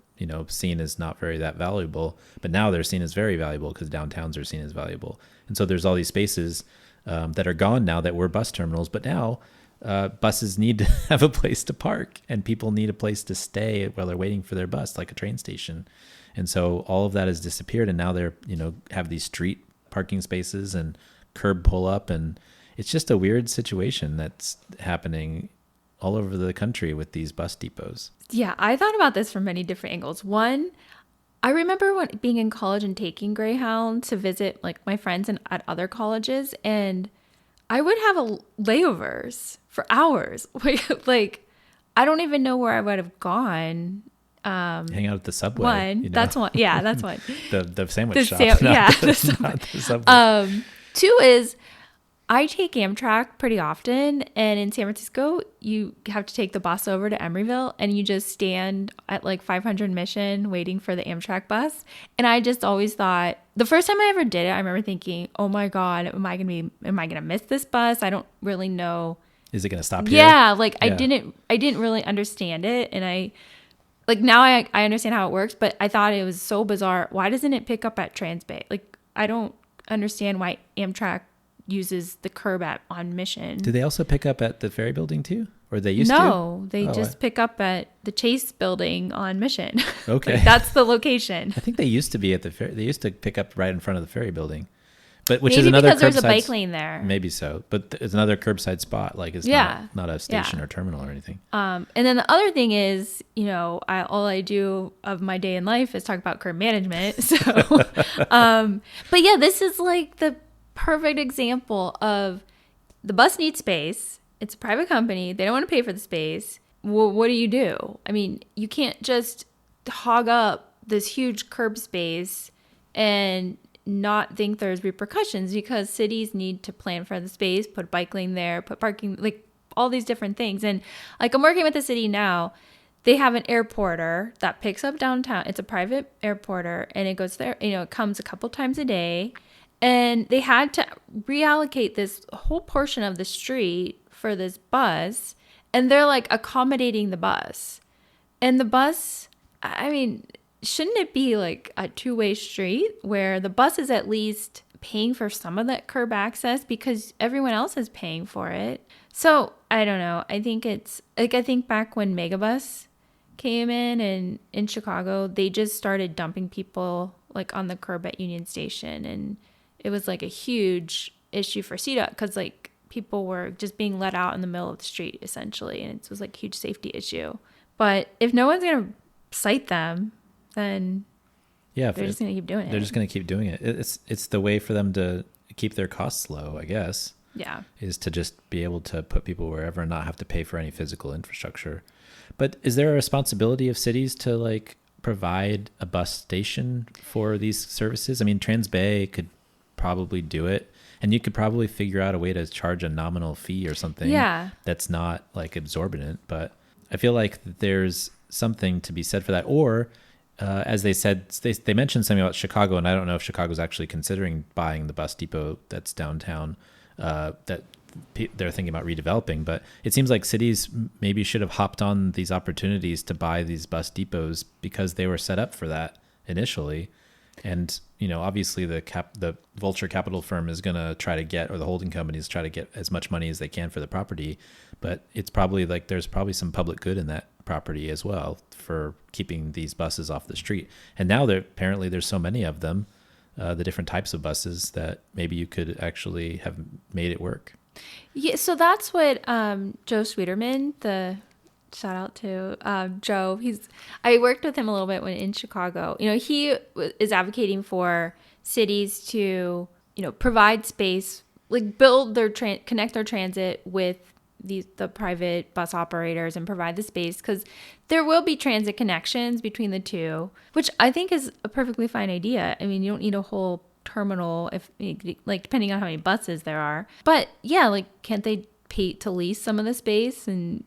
seen as not very that valuable, but now they're seen as very valuable because downtowns are seen as valuable. And so there's all these spaces that are gone now that were bus terminals, but now buses need to have a place to park and people need a place to stay while they're waiting for their bus, like a train station. And so all of that has disappeared, and now they're, have these street parking spaces and curb pull up, and it's just a weird situation that's happening all over the country with these bus depots. Yeah, I thought about this from many different angles. One, I remember being in college and taking Greyhound to visit like my friends at other colleges, and I would have layovers for hours. Like, I don't even know where I would have gone. Hang out at the Subway. That's one. Yeah, that's one. the sandwich shop. The Subway. Two is I take Amtrak pretty often, and in San Francisco, you have to take the bus over to Emeryville, and you just stand at like 500 Mission waiting for the Amtrak bus. And I just always thought, the first time I ever did it, I remember thinking, "Oh my God, am I gonna miss this bus? I don't really know. Is it gonna stop here?" Yeah, I didn't really understand it, and now I understand how it works, but I thought it was so bizarre. Why doesn't it pick up at Transbay? I don't understand why Amtrak uses the curb on Mission. Do they also pick up at the Ferry Building too? Or they used to? No, they just pick up at the Chase Building on Mission. Okay. That's the location. I think they used to be at the Ferry. They used to pick up right in front of the Ferry Building. But which Maybe is another because there's a curbside bike lane there. Maybe so. But it's another curbside spot. It's not a station or terminal or anything. And then the other thing is, all I do of my day in life is talk about curb management. So, but yeah, this is like the perfect example of the bus needs space. It's a private company. They don't want to pay for the space. Well, what do? I mean, you can't just hog up this huge curb space and not think there's repercussions, because cities need to plan for the space, put a bike lane there, put parking, all these different things. And I'm working with the city now. They have an airporter that picks up downtown. It's a private airporter, and it goes there. It comes a couple times a day. And they had to reallocate this whole portion of the street for this bus, and they're accommodating the bus. And the bus, I mean, shouldn't it be a two-way street where the bus is at least paying for some of that curb access because everyone else is paying for it? So I don't know. I think it's I think back when Megabus came in Chicago, they just started dumping people on the curb at Union Station, and it was a huge issue for CDOT because people were just being let out in the middle of the street essentially, and it was a huge safety issue. But if no one's gonna cite them, then they're just gonna keep doing it. They're just gonna keep doing it. It's the way for them to keep their costs low, I guess. Yeah, is to just be able to put people wherever and not have to pay for any physical infrastructure. But is there a responsibility of cities to provide a bus station for these services? I mean, Transbay could probably do it, and you could probably figure out a way to charge a nominal fee or something that's not exorbitant. But I feel like there's something to be said for that. Or as they said, they mentioned something about Chicago, and I don't know if Chicago's actually considering buying the bus depot that's downtown that they're thinking about redeveloping. But it seems like cities maybe should have hopped on these opportunities to buy these bus depots because they were set up for that initially. And obviously the vulture capital firm is going to try to get, or the holding companies try to get as much money as they can for the property, but it's probably there's probably some public good in that property as well for keeping these buses off the street. And now apparently there's so many of them, the different types of buses, that maybe you could actually have made it work. Yeah, so that's what Joe Sweeterman, shout out to Joe. I worked with him a little bit when in Chicago. He is advocating for cities to, provide space, like build connect their transit with the private bus operators and provide the space, because there will be transit connections between the two, which I think is a perfectly fine idea. I mean, you don't need a whole terminal if depending on how many buses there are. But yeah, can't they pay to lease some of the space? And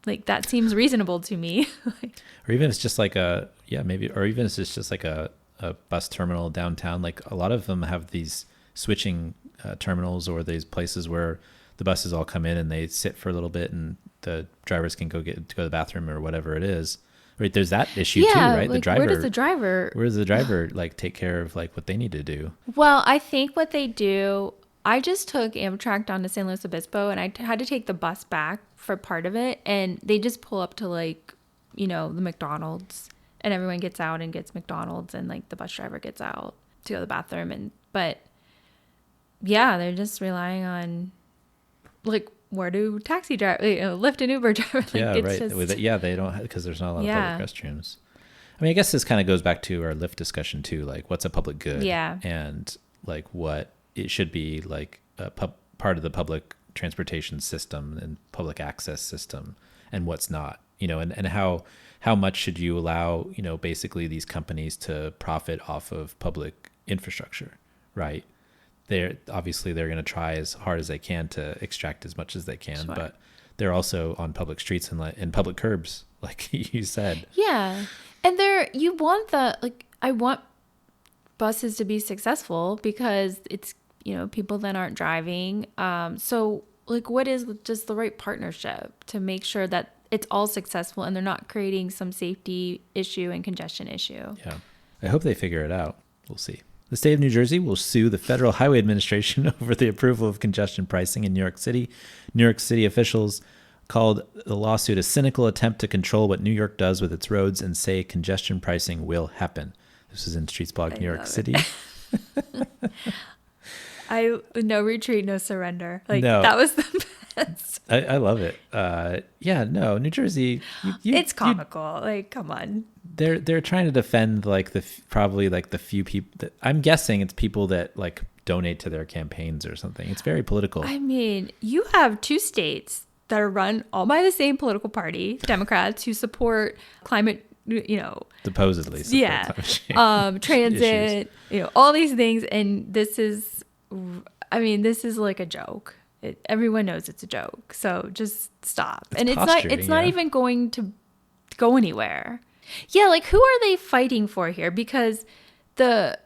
that seems reasonable to me. Or even if it's just like or even if it's just like a bus terminal downtown. Like a lot of them have these switching terminals, or these places where the buses all come in and they sit for a little bit and the drivers can go to the bathroom or whatever it is. Right. There's that issue too, right? The driver. Where does the driver take care of what they need to do? Well, I think what they do, I just took Amtrak down to San Luis Obispo, and I had to take the bus back for part of it. And they just pull up to the McDonald's, and everyone gets out and gets McDonald's, and the bus driver gets out to go to the bathroom. But yeah, they're just relying on where do taxi drive, Lyft and Uber drive? Yeah, right. They don't, because there's not a lot of public restrooms. I mean, I guess this kind of goes back to our Lyft discussion too. What's a public good? Yeah. And what it should be a part of the public transportation system and public access system, and what's not. And how much should you allow basically these companies to profit off of public infrastructure, right? They're going to try as hard as they can to extract as much as they can, sure. But they're also on public streets and public curbs, like you said. Yeah. And you want I want buses to be successful, because it's, people then aren't driving. So what is just the right partnership to make sure that it's all successful and they're not creating some safety issue and congestion issue? Yeah. I hope they figure it out. We'll see. The state of New Jersey will sue the Federal Highway Administration over the approval of congestion pricing in New York City. New York City officials called the lawsuit a cynical attempt to control what New York does with its roads, and say congestion pricing will happen. This is in Streetsblog New York City. No retreat, no surrender. No. That was the best. I love it. New Jersey. It's comical. Come on. They're trying to defend the few people that, I'm guessing it's people that donate to their campaigns or something. It's very political. I mean, you have two states that are run all by the same political party, Democrats, who support climate, supposedly support climate transit, all these things. And this is a joke. Everyone knows it's a joke. So just stop. It's not even going to go anywhere. Yeah, who are they fighting for here? Because the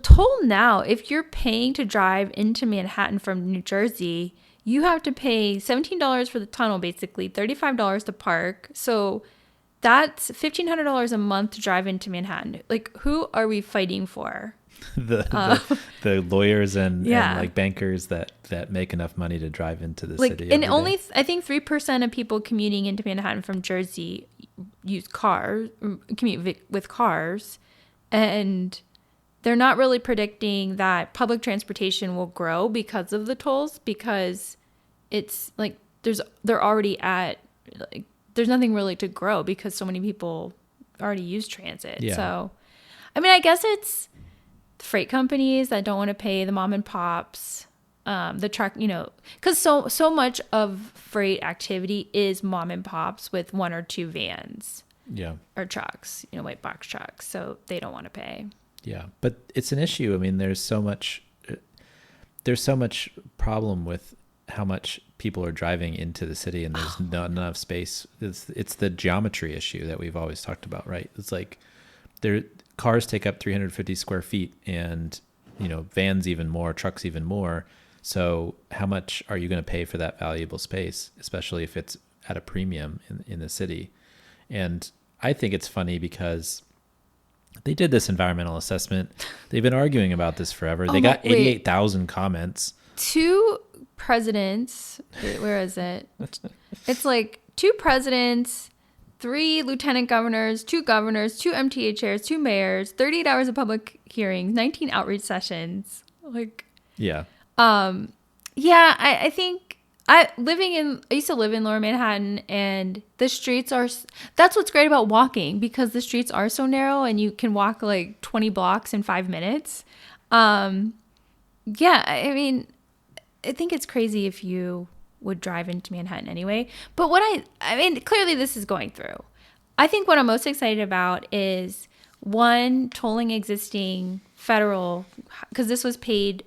toll now, if you're paying to drive into Manhattan from New Jersey, you have to pay $17 for the tunnel, basically $35 to park. So that's $1,500 a month to drive into Manhattan. Who are we fighting for? the lawyers and bankers that make enough money to drive into the city. And only I think 3% of people commuting into Manhattan from Jersey commute with cars, and they're not really predicting that public transportation will grow because of the tolls, because it's they're already at there's nothing really to grow because so many people already use transit. Yeah. So I mean, I guess it's freight companies that don't want to pay the mom and pops, the truck, because so much of freight activity is mom and pops with one or two vans, or trucks, white box trucks. So they don't want to pay. Yeah, but it's an issue. I mean, there's so much problem with how much people are driving into the city, and there's not enough space. It's the geometry issue that we've always talked about, right? It's cars take up 350 square feet, and vans even more, trucks even more. So how much are you going to pay for that valuable space, especially if it's at a premium in the city? And I think it's funny because they did this environmental assessment. They've been arguing about this forever. They got 88,000 comments. 2 presidents. Where is it? It's 2 presidents, 3 lieutenant governors, 2 governors, 2 MTA chairs, 2 mayors, 38 hours of public hearings, 19 outreach sessions. Yeah. Yeah, I think I used to live in Lower Manhattan, and the streets that's what's great about walking, because the streets are so narrow and you can walk like 20 blocks in 5 minutes. Yeah, I mean, I think it's crazy if you would drive into Manhattan anyway. But I mean, clearly this is going through. I think what I'm most excited about is, one, tolling existing federal, because this was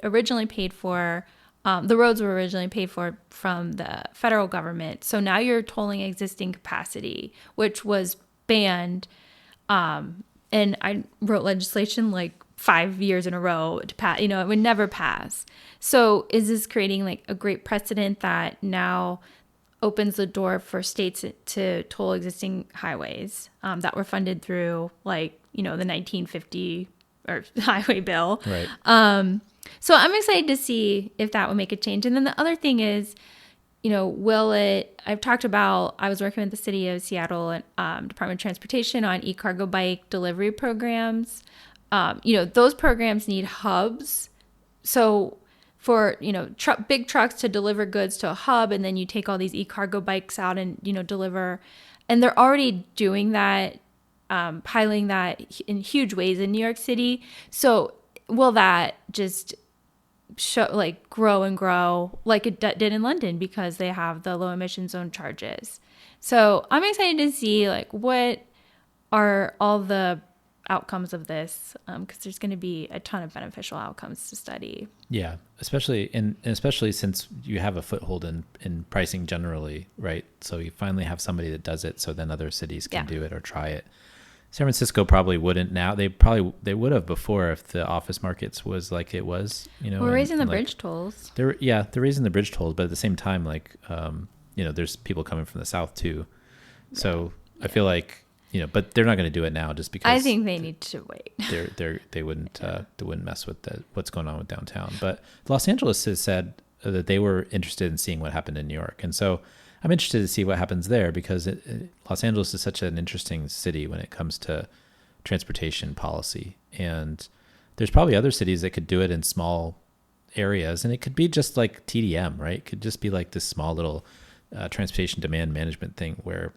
originally paid for, the roads were originally paid for from the federal government. So now you're tolling existing capacity, which was banned. And I wrote legislation like 5 years in a row to pass, it would never pass. So is this creating like a great precedent that now opens the door for states to toll existing highways that were funded through like, the 1950 or highway bill. Right. So I'm excited to see if that will make a change. And then the other thing is, I've talked about, I was working with the city of Seattle and Department of Transportation on e-cargo bike delivery programs. Those programs need hubs. So for, big trucks to deliver goods to a hub, and then you take all these e-cargo bikes out and, deliver. And they're already doing that, piloting that in huge ways in New York City. So will that just grow and grow like it did in London, because they have the low emission zone charges? So I'm excited to see like what are all the outcomes of this, because there's going to be a ton of beneficial outcomes to study. Yeah, especially since you have a foothold in pricing generally, right? So you finally have somebody that does it, so then other cities can do it or try it. San Francisco probably wouldn't now. They would have before if the office markets was like it was, We're raising the bridge tolls. They're raising the bridge tolls, but at the same time, like, there's people coming from the south too. So I feel like, but they're not going to do it now just because. I think they need to wait. They wouldn't mess with what's going on with downtown. But Los Angeles has said that they were interested in seeing what happened in New York, and so I'm interested to see what happens there, because Los Angeles is such an interesting city when it comes to transportation policy. And there's probably other cities that could do it in small areas, and it could be just like TDM, right? It could just be like this small little transportation demand management thing where,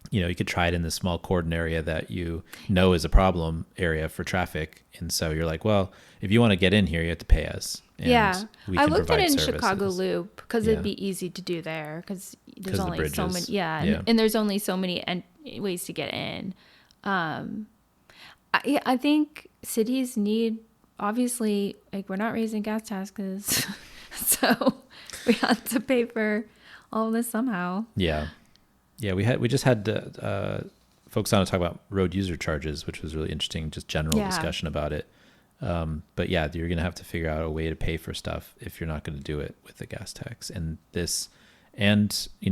you could try it in this small cordon area that is a problem area for traffic. And so you're like, well, if you want to get in here, you have to pay us. And I looked at it in Chicago Loop because it'd be easy to do there, because there's only so many. And there's only so many ways to get in. I think cities need, obviously, like, we're not raising gas taxes, so we have to pay for all of this somehow. Yeah, we just had folks on to talk about road user charges, which was really interesting, just general discussion about it. But you're going to have to figure out a way to pay for stuff if you're not going to do it with the gas tax. And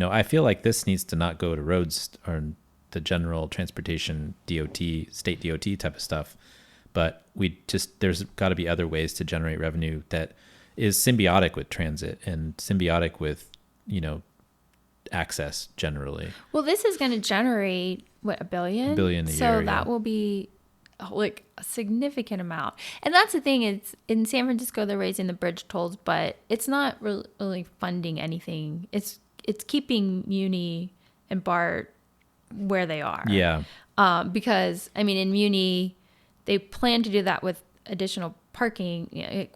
I feel like this needs to not go to roads or the general transportation DOT, state DOT type of stuff. But there's got to be other ways to generate revenue that is symbiotic with transit and symbiotic with, access generally. Well, this is going to generate $1 billion? $1 billion a year. So that will be like a significant amount. And that's the thing, it's in San Francisco, they're raising the bridge tolls, but it's not really funding anything. It's keeping Muni and BART where they are. Yeah. Because in Muni, they plan to do that with additional parking,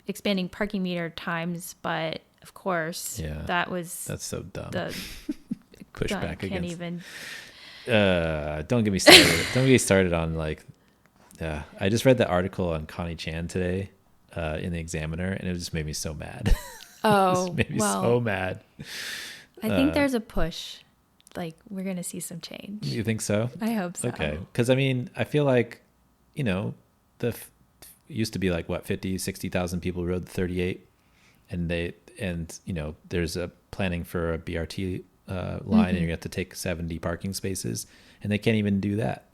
expanding parking meter times, but of course, that's so dumb. The pushback against. Even. Don't get me started. Don't get me started on I just read the article on Connie Chan today in the Examiner, and it just made me so mad. Oh, it made me so mad. I think there's a push. Like, we're gonna see some change. You think so? I hope so. Okay, because I feel like, used to be like 50,000-60,000 people rode the 38, and there's a planning for a BRT line, and you have to take 70 parking spaces, and they can't even do that.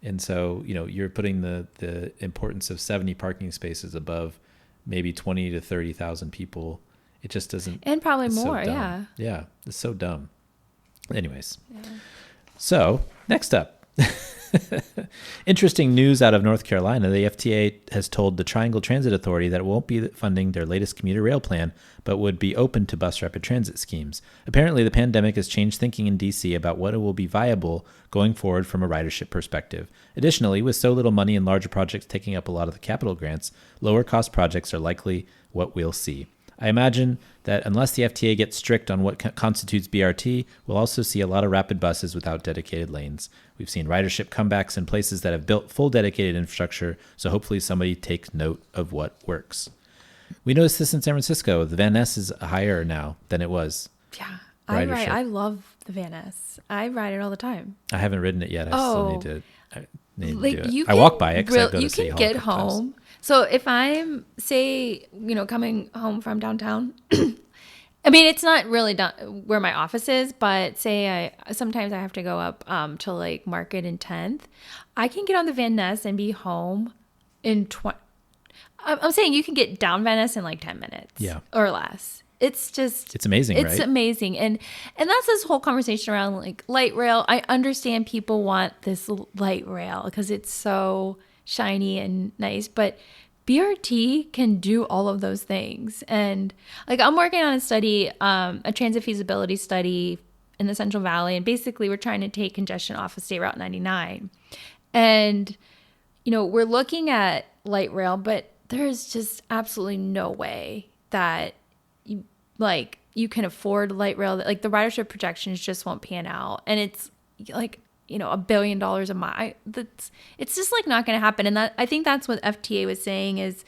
And so, you're putting the importance of 70 parking spaces above maybe 20 to 30,000 people. It just doesn't. And probably more. So yeah. Yeah. It's so dumb. Anyways. Yeah. So next up, Interesting news out of North Carolina. The FTA has told the Triangle Transit Authority that it won't be funding their latest commuter rail plan, but would be open to bus rapid transit schemes. Apparently, the pandemic has changed thinking in DC about what will be viable going forward from a ridership perspective. Additionally, with so little money and larger projects taking up a lot of the capital grants, lower cost projects are likely what we'll see. I imagine that unless the FTA gets strict on what constitutes BRT, we'll also see a lot of rapid buses without dedicated lanes. We've seen ridership comebacks in places that have built full dedicated infrastructure, so hopefully somebody takes note of what works. We noticed this in San Francisco. The Van Ness is higher now than it was. Yeah, I love the Van Ness. I ride it all the time. I haven't ridden it yet. I still need to do it. I walk by it because I go to City Hall. You can get home. So if I'm, say, coming home from downtown, I mean, it's not really where my office is, but say sometimes I have to go up to like Market and 10th. I can get on the Van Ness and be home in I'm saying you can get down Van Ness in like 10 minutes or less. It's amazing, right? It's amazing. And that's this whole conversation around like light rail. I understand people want this light rail because it's so shiny and nice, but BRT can do all of those things. And like I'm working on a study, a transit feasibility study in the Central Valley, and basically we're trying to take congestion off of State Route 99. And we're looking at light rail, but there's just absolutely no way that you can afford light rail. Like the ridership projections just won't pan out, and it's like $1 billion a mile. It's just like not going to happen. And I think that's what FTA was saying is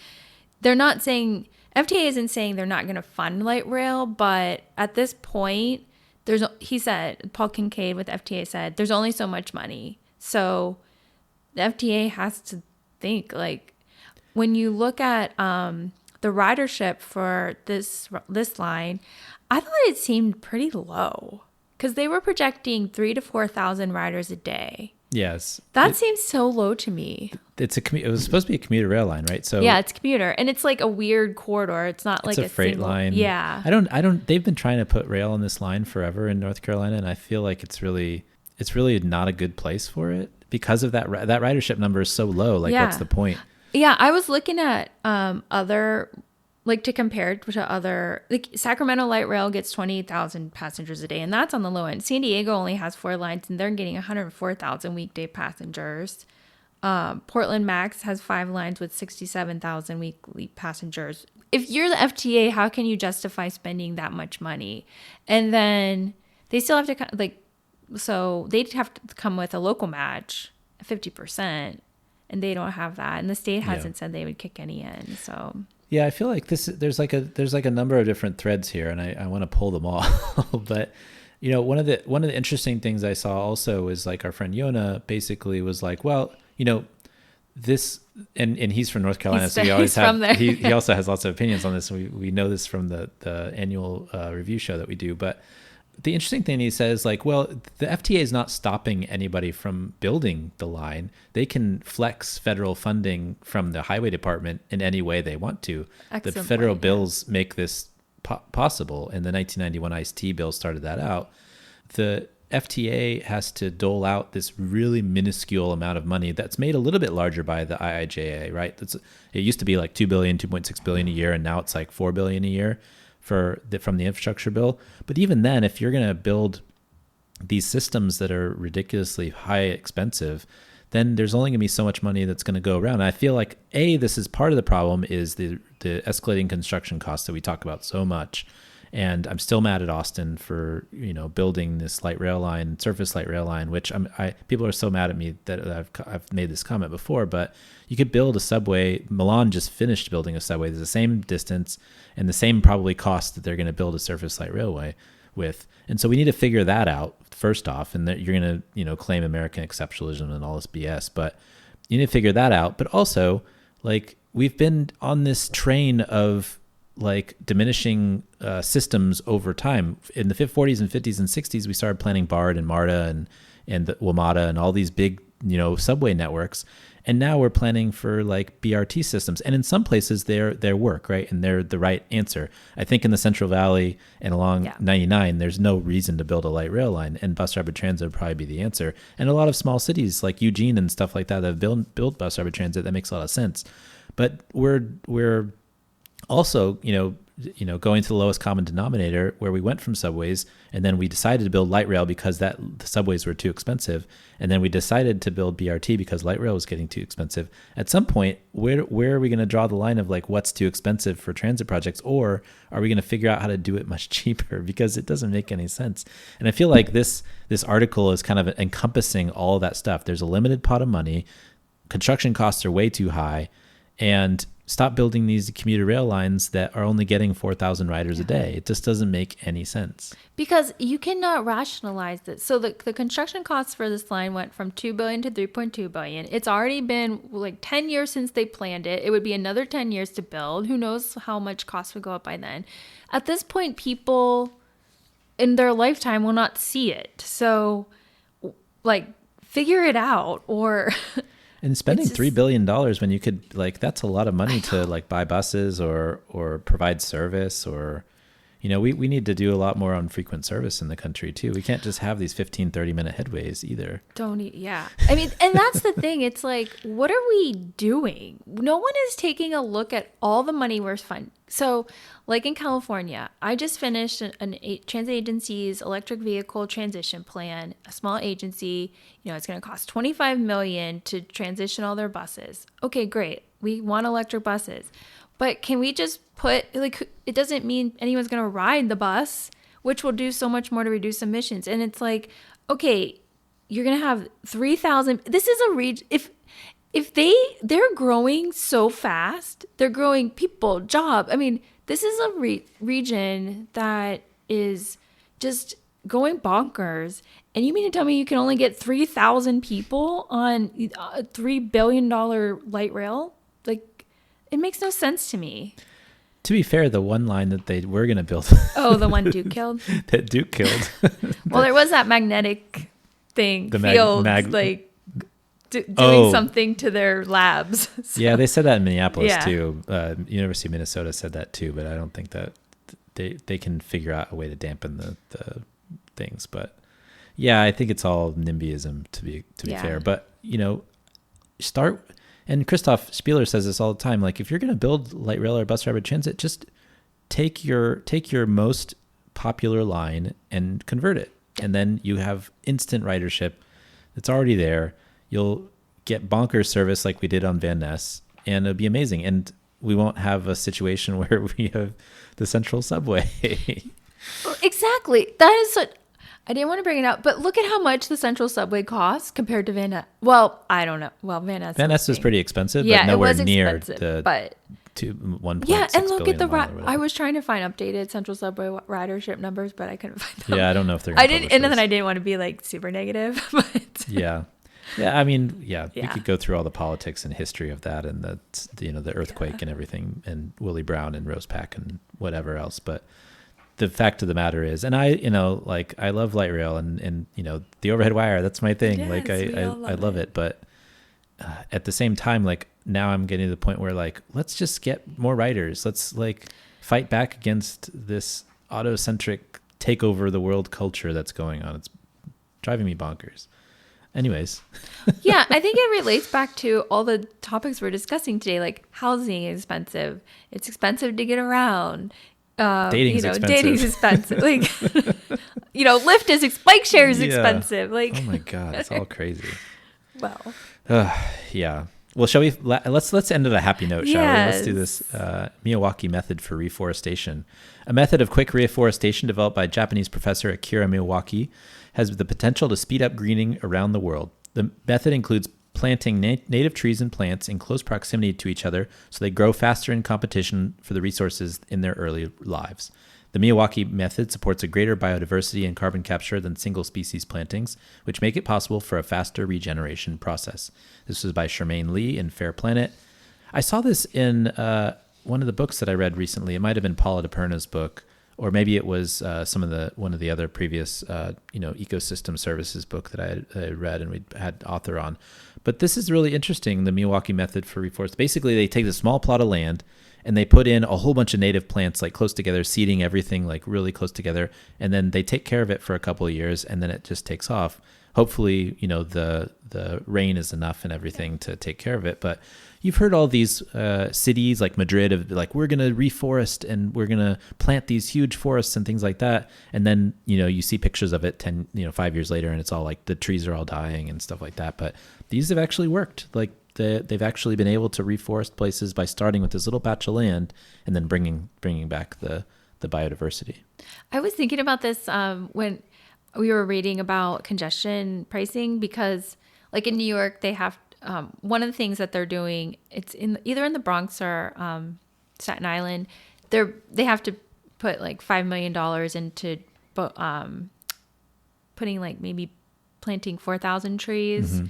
FTA isn't saying they're not going to fund light rail, but at this point, Paul Kincaid with FTA said, there's only so much money. So the FTA has to think like when you look at the ridership for this line, I thought it seemed pretty low. Because they were projecting 3,000 to 4,000 riders a day. Yes. That seems so low to me. It was supposed to be a commuter rail line, right? So yeah, it's commuter. And it's like a weird corridor. It's not like a freight line. Yeah. They've been trying to put rail on this line forever in North Carolina. And I feel like it's really not a good place for it because of that ridership number is so low. Like, what's the point? Yeah. I was looking at other, like to compare to other, like Sacramento Light Rail gets 28,000 passengers a day, and that's on the low end. San Diego only has 4 lines, and they're getting 104,000 weekday passengers. Portland Max has 5 lines with 67,000 weekly passengers. If you're the FTA, how can you justify spending that much money? And then they still have to so they'd have to come with a local match, 50%, and they don't have that. And the state hasn't said they would kick any in. So. Yeah, I feel like there's like a number of different threads here, and I want to pull them all. But one of the interesting things I saw also is like our friend Yona basically was like, well, this and he's from North Carolina, so he also has lots of opinions on this. We know this from the annual review show that we do, but the interesting thing he says, like, well, the FTA is not stopping anybody from building the line. They can flex federal funding from the highway department in any way they want to. Excellent the federal bills make this possible, and the 1991 ICE-T bill started that out. The FTA has to dole out this really minuscule amount of money that's made a little bit larger by the IIJA, right? It used to be like $2 billion, $2.6 billion a year, and now it's like $4 billion a year from the infrastructure bill. But even then, if you're going to build these systems that are ridiculously high expensive, then there's only going to be so much money that's going to go around. And I feel like this is part of the problem is the escalating construction costs that we talk about so much. And I'm still mad at Austin for building this light rail line, surface light rail line, which people are so mad at me that I've made this comment before. But you could build a subway. Milan just finished building a subway. There's the same distance and the same probably cost that they're going to build a surface light railway with. And so we need to figure that out first off. And that you're going to claim American exceptionalism and all this BS, but you need to figure that out. But also, like, we've been on this train of like diminishing systems over time. In the 40s and 50s and 60s, we started planning BART and MARTA and the WMATA and all these big, subway networks. And now we're planning for like BRT systems. And in some places they're work, right? And they're the right answer. I think in the Central Valley and along 99, there's no reason to build a light rail line, and bus rapid transit would probably be the answer. And a lot of small cities like Eugene and stuff like that have built bus rapid transit, that makes a lot of sense. But we're also, going to the lowest common denominator, where we went from subways, and then we decided to build light rail because the subways were too expensive, and then we decided to build BRT because light rail was getting too expensive. At some point, where are we going to draw the line of like what's too expensive for transit projects, or are we going to figure out how to do it much cheaper? Because it doesn't make any sense. And I feel like this article is kind of encompassing all of that stuff. There's a limited pot of money, construction costs are way too high, and stop building these commuter rail lines that are only getting 4,000 riders a day. It just doesn't make any sense. Because you cannot rationalize this. So the construction costs for this line went from $2 billion to $3.2 billion. It's already been like 10 years since they planned it. It would be another 10 years to build. Who knows how much costs would go up by then. At this point, people in their lifetime will not see it. So like figure it out, or... And spending $3 billion when you could, like, that's a lot of money to like buy buses or provide service, or, we need to do a lot more on frequent service in the country too. We can't just have these 15, 30-minute headways either. I mean, and that's the thing. It's like, what are we doing? No one is taking a look at all the money we're funding. So like in California, I just finished a transit agency's electric vehicle transition plan, a small agency. It's going to cost $25 million to transition all their buses. Okay, great. We want electric buses. But can we just put, like, it doesn't mean anyone's going to ride the bus, which will do so much more to reduce emissions. And it's like, okay, you're going to have 3,000. This is a region. If they're growing so fast, they're growing people, job. I mean, this is a region that is just going bonkers. And you mean to tell me you can only get 3,000 people on a $3 billion light rail? Like, it makes no sense to me. To be fair, the one line that they were going to build. Oh, the one Duke killed? That Duke killed. Well, there was that magnetic thing, doing something to their labs. So. Yeah, they said that in Minneapolis too. University of Minnesota said that too, but I don't think that they can figure out a way to dampen the things. But yeah, I think it's all NIMBYism to be fair. But start. And Christoph Spieler says this all the time. Like, if you're going to build light rail or bus rapid transit, just take your most popular line and convert it, and then you have instant ridership. It's already there. You'll get bonkers service like we did on Van Ness, and it'll be amazing. And we won't have a situation where we have the central subway. Exactly. That is what I didn't want to bring it up, but look at how much the central subway costs compared to Van Ness. Well, I don't know. Well, Van Ness was pretty expensive, but nowhere near the but 1.6 yeah, and look at the I was trying to find updated central subway ridership numbers, but I couldn't find them. Yeah, I don't know if they're. And then I didn't want to be like super negative, but yeah. I mean, we could go through all the politics and history of that, and the earthquake and everything, and Willie Brown and Rose Pack and whatever else, but. The fact of the matter is, and I love light rail and the overhead wire, that's my thing. Yes, like I love it. But at the same time, like now I'm getting to the point where like, let's just get more riders. Let's like fight back against this auto-centric take over the world culture that's going on. It's driving me bonkers. Anyways. Yeah, I think it relates back to all the topics we're discussing today. Like housing is expensive. It's expensive to get around. Dating's expensive. Like, Lyft is bike share is expensive. Like, oh my God, it's all crazy. Well, yeah. Well, shall we? Let's end on a happy note, shall we? Let's do this Miyawaki method for reforestation. A method of quick reforestation developed by a Japanese professor Akira Miyawaki has the potential to speed up greening around the world. The method includes planting native trees and plants in close proximity to each other so they grow faster in competition for the resources in their early lives. The Miyawaki method supports a greater biodiversity and carbon capture than single species plantings, which make it possible for a faster regeneration process. This was by Charmaine Lee in Fair Planet. I saw this in one of the books that I read recently. It might have been Paula DePerna's book, or maybe it was one of the other previous ecosystem services book that I read and we had author on. But this is really interesting, the Miyawaki method for reforest. Basically, they take a small plot of land and they put in a whole bunch of native plants like close together, seeding everything like really close together, and then they take care of it for a couple of years, and then it just takes off. Hopefully, the rain is enough and everything to take care of it. But you've heard all these cities like Madrid of like, we're going to reforest and we're going to plant these huge forests and things like that. And then, you see pictures of it 5 years later, and it's all like the trees are all dying and stuff like that. But these have actually worked. Like they've actually been able to reforest places by starting with this little patch of land and then bringing back the biodiversity. I was thinking about this when we were reading about congestion pricing, because like in New York, they have one of the things that they're doing, it's either in the Bronx or Staten Island, they have to put like $5 million into putting like maybe planting 4,000 trees. Mm-hmm.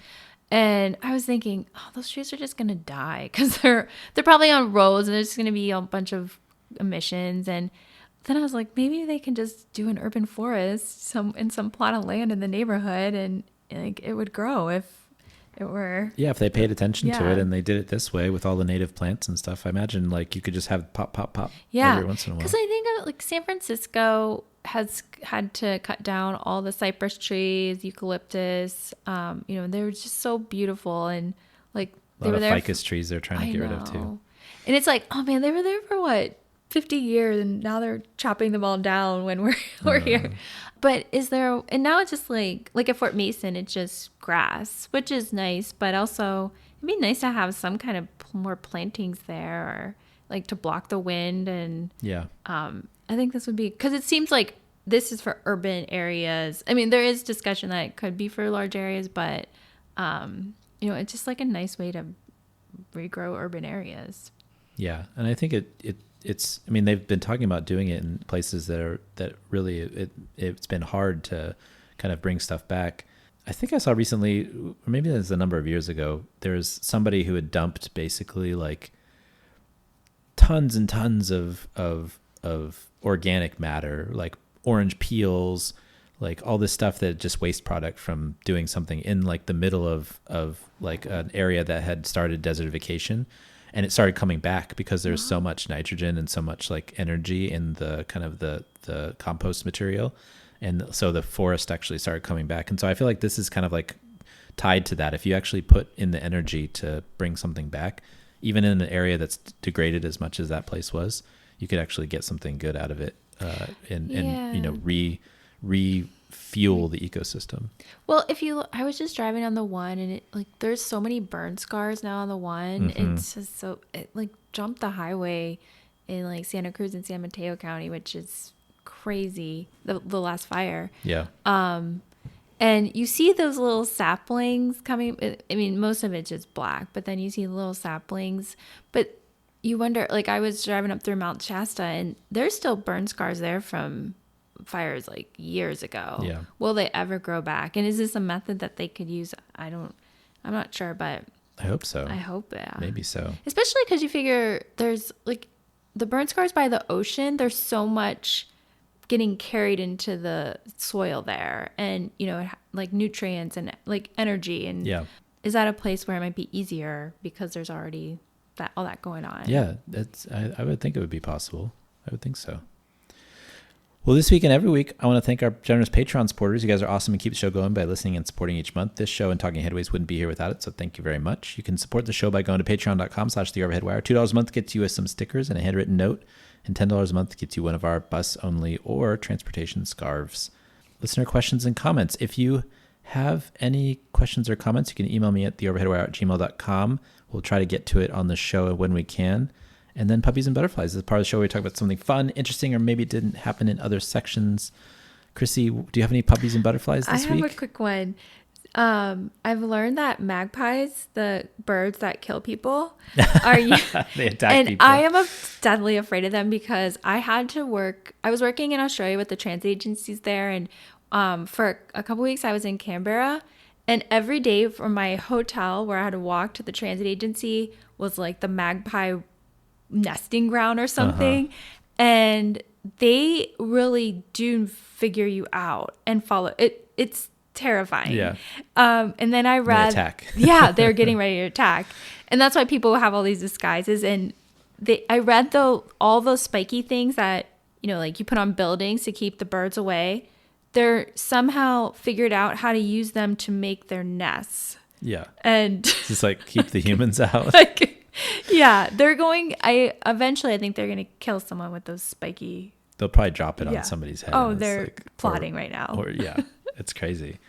And I was thinking, those trees are just going to die because they're probably on roads and there's going to be a bunch of emissions. And then I was like, maybe they can just do an urban forest in some plot of land in the neighborhood, and like it would grow if it were. Yeah, if they paid attention to it and they did it this way with all the native plants and stuff, I imagine like you could just have pop every once in a while. Because I think like San Francisco has had to cut down all the cypress trees, eucalyptus. They were just so beautiful, and like they were there. Ficus trees they're trying to get rid of too. And it's like, oh man, they were there for what, 50 years, and now they're chopping them all down when we're here. But and now it's just like at Fort Mason, it's just grass, which is nice, but also it'd be nice to have some kind of more plantings there, or like to block the wind. And I think this would be, because it seems like this is for urban areas. I mean, there is discussion that it could be for large areas, but it's just like a nice way to regrow urban areas. Yeah, and I think it's I mean, they've been talking about doing it in places that really it's been hard to kind of bring stuff back. I think I saw recently, or maybe it was a number of years ago, there's somebody who had dumped basically like tons and tons of organic matter, like orange peels, like all this stuff that just waste product from doing something in like the middle of like an area that had started desertification. And it started coming back because there's so much nitrogen and so much like energy in the kind of the compost material. And so the forest actually started coming back. And so I feel like this is kind of like tied to that. If you actually put in the energy to bring something back, even in an area that's degraded as much as that place was, you could actually get something good out of it and refuel the ecosystem. Well, I was just driving on the one, and it like there's so many burn scars now on the one. Mm-hmm. It's just it like jumped the highway in like Santa Cruz and San Mateo County, which is crazy. The last fire. Yeah. And you see those little saplings coming. I mean, most of it's just black, but then you see little saplings. But you wonder, like I was driving up through Mount Shasta, and there's still burn scars there from fires like years ago. Yeah. Will they ever grow back? And is this a method that they could use? I'm not sure, but I hope so. I hope, yeah. Maybe so. Especially because you figure there's like the burn scars by the ocean, there's so much getting carried into the soil there, and like nutrients and like energy, and is that a place where it might be easier because there's already all that going on? Yeah, I would think it would be possible. I would think so. Well, this week and every week, I want to thank our generous Patreon supporters. You guys are awesome and keep the show going by listening and supporting each month. This show and Talking Headways wouldn't be here without it, so thank you very much. You can support the show by going to patreon.com/theoverheadwire. $2 a month gets you some stickers and a handwritten note, and $10 a month gets you one of our bus-only or transportation scarves. Listener questions and comments. If you have any questions or comments, you can email me at theoverheadwire@gmail.com. We'll try to get to it on the show when we can. And then Puppies and Butterflies is part of the show where we talk about something fun, interesting, or maybe it didn't happen in other sections. Chrissy, do you have any Puppies and Butterflies this week? I have a quick one. I've learned that magpies, the birds that kill people, they attack people. I am deadly afraid of them because I was working in Australia with the transit agencies there, and for a couple weeks I was in Canberra, and every day from my hotel where I had to walk to the transit agency was like the magpie nesting ground or something. And they really do figure you out and follow it. It's terrifying. Yeah. And then I read, they attack. Yeah, they're getting ready to attack. And that's why people have all these disguises. And I read all those spiky things that, like you put on buildings to keep the birds away. They're somehow figured out how to use them to make their nests. Yeah. And just like keep the humans out. Yeah, eventually I think they're going to kill someone with those spiky. They'll probably drop it on somebody's head. Oh, they're plotting right now. Or yeah, it's crazy.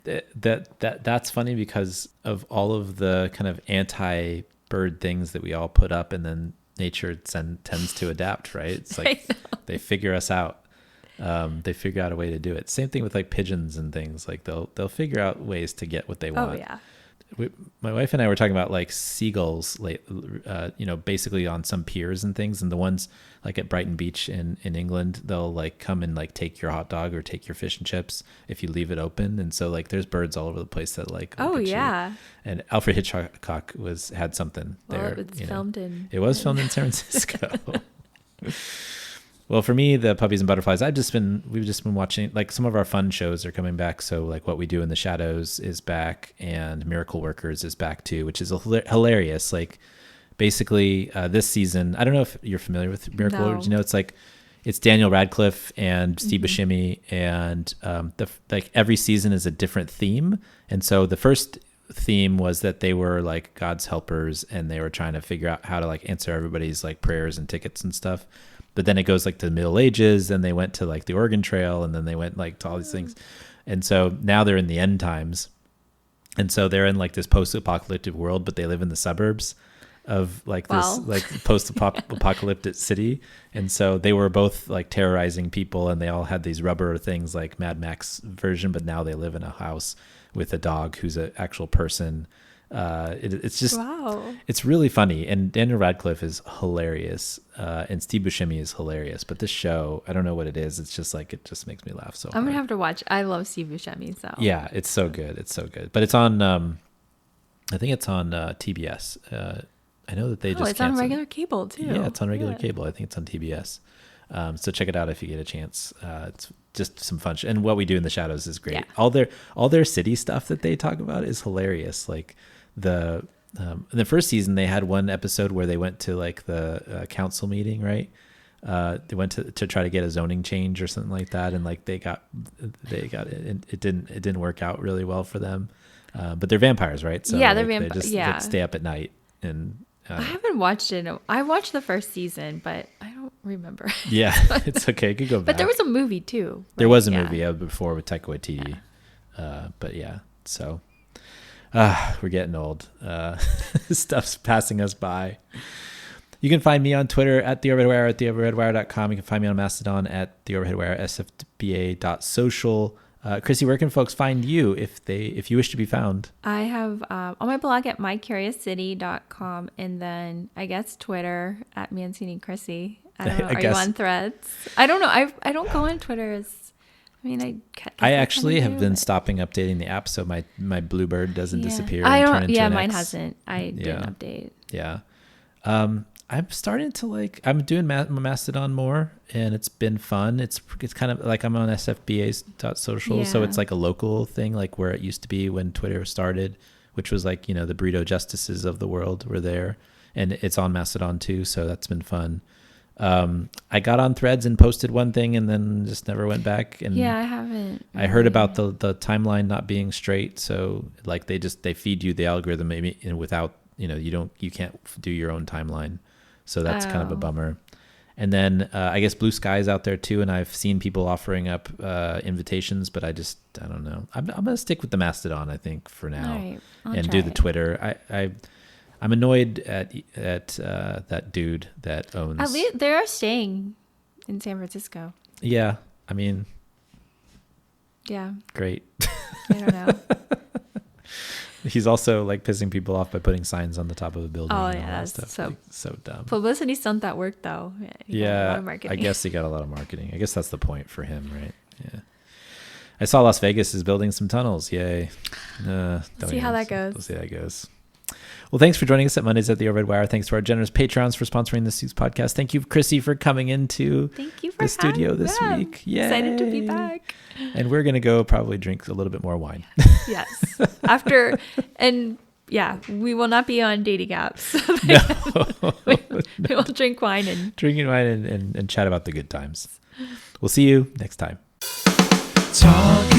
That's funny because of all of the kind of anti-bird things that we all put up, and then nature tends to adapt, right? It's like they figure us out. They figure out a way to do it. Same thing with like pigeons and things. Like they'll figure out ways to get what they want. Oh yeah. My wife and I were talking about like seagulls, basically on some piers and things. And the ones like at Brighton Beach in England, they'll like come and like take your hot dog or take your fish and chips if you leave it open. And so like there's birds all over the place that like. Oh yeah. And Alfred Hitchcock had something there. It was filmed in. It was filmed in San Francisco. Well, for me, the Puppies and Butterflies, we've just been watching, like some of our fun shows are coming back. So like What We Do in the Shadows is back, and Miracle Workers is back too, which is hilarious. Like basically this season, I don't know if you're familiar with Miracle Workers. It's Daniel Radcliffe and Steve Buscemi, and like every season is a different theme. And so the first theme was that they were like God's helpers, and they were trying to figure out how to like answer everybody's like prayers and tickets and stuff. But then it goes like to the Middle Ages, and they went to like the Oregon Trail, and then they went like to all these things. And so now they're in the end times. And so they're in like this post-apocalyptic world, but they live in the suburbs of like this like post-apocalyptic city. And so they were both like terrorizing people, and they all had these rubber things like Mad Max version, but now they live in a house with a dog who's an actual person. It's just, it's really funny. And Daniel Radcliffe is hilarious. And Steve Buscemi is hilarious, but this show, I don't know what it is. It's just like, it just makes me laugh so hard. I'm going to have to watch. I love Steve Buscemi. So yeah, it's so good. It's so good, but it's on, I think it's on, TBS. I know that they just it's on regular cable too. Yeah, it's on regular cable. I think it's on TBS. So check it out if you get a chance. It's just some fun. And What We Do in the Shadows is great. Yeah. All their city stuff that they talk about is hilarious. Like in the first season, they had one episode where they went to like the council meeting, right? They went to try to get a zoning change or something like that, and like they got it. It didn't work out really well for them. But they're vampires, right? So yeah, they're vampires. They just stay up at night and. I haven't watched it. I watched the first season, but I don't remember. Yeah, it's okay. You could go back. But there was a movie too. Right? There was a movie before with Taika Waititi. Yeah. But yeah, so we're getting old. Stuff's passing us by. You can find me on Twitter at TheOverheadWire, at TheOverheadWire.com. You can find me on Mastodon at TheOverheadWire, sfba.social. Chrissy, where can folks find you if you wish to be found? I have on my blog at mycuriouscity.com, and then I guess Twitter at Mancini Chrissy. I don't know. Are you on Threads? I don't know. I don't go on Twitter I actually have been stopping updating the app so my Bluebird doesn't disappear. I and don't. Turn into Yeah, an mine X. hasn't. I didn't update. Yeah. I'm starting to I'm doing Mastodon more, and it's been fun. It's kind of like I'm on sfba.social, so it's like a local thing, like where it used to be when Twitter started, which was like, the Burrito Justices of the world were there, and it's on Mastodon too, so that's been fun. I got on Threads and posted one thing and then just never went back. And yeah, I haven't. I heard about the timeline not being straight, so like they feed you the algorithm maybe without you can't do your own timeline. So that's kind of a bummer. And then I guess Blue Sky is out there too, and I've seen people offering up invitations, but I don't know. I'm gonna stick with the Mastodon, I think, for now, and do the Twitter. I'm annoyed at that dude that owns. At least they're staying in San Francisco. Yeah, I mean. Yeah. Great. I don't know. He's also like pissing people off by putting signs on the top of a building. Oh and yeah, all that's that stuff. So dumb. Publicity stunt that work though. Yeah, I guess he got a lot of marketing. I guess that's the point for him, right? Yeah. I saw Las Vegas is building some tunnels. Yay. See how that goes. We'll see how that goes. Well, thanks for joining us at Mondays at the Overhead Wire. Thanks to our generous patrons for sponsoring this week's podcast. Thank you, Chrissy, for coming into the studio this week. Yay. Excited to be back. And we're going to go probably drink a little bit more wine. Yes. We will not be on dating apps. We will drink wine and chat about the good times. We'll see you next time. Talk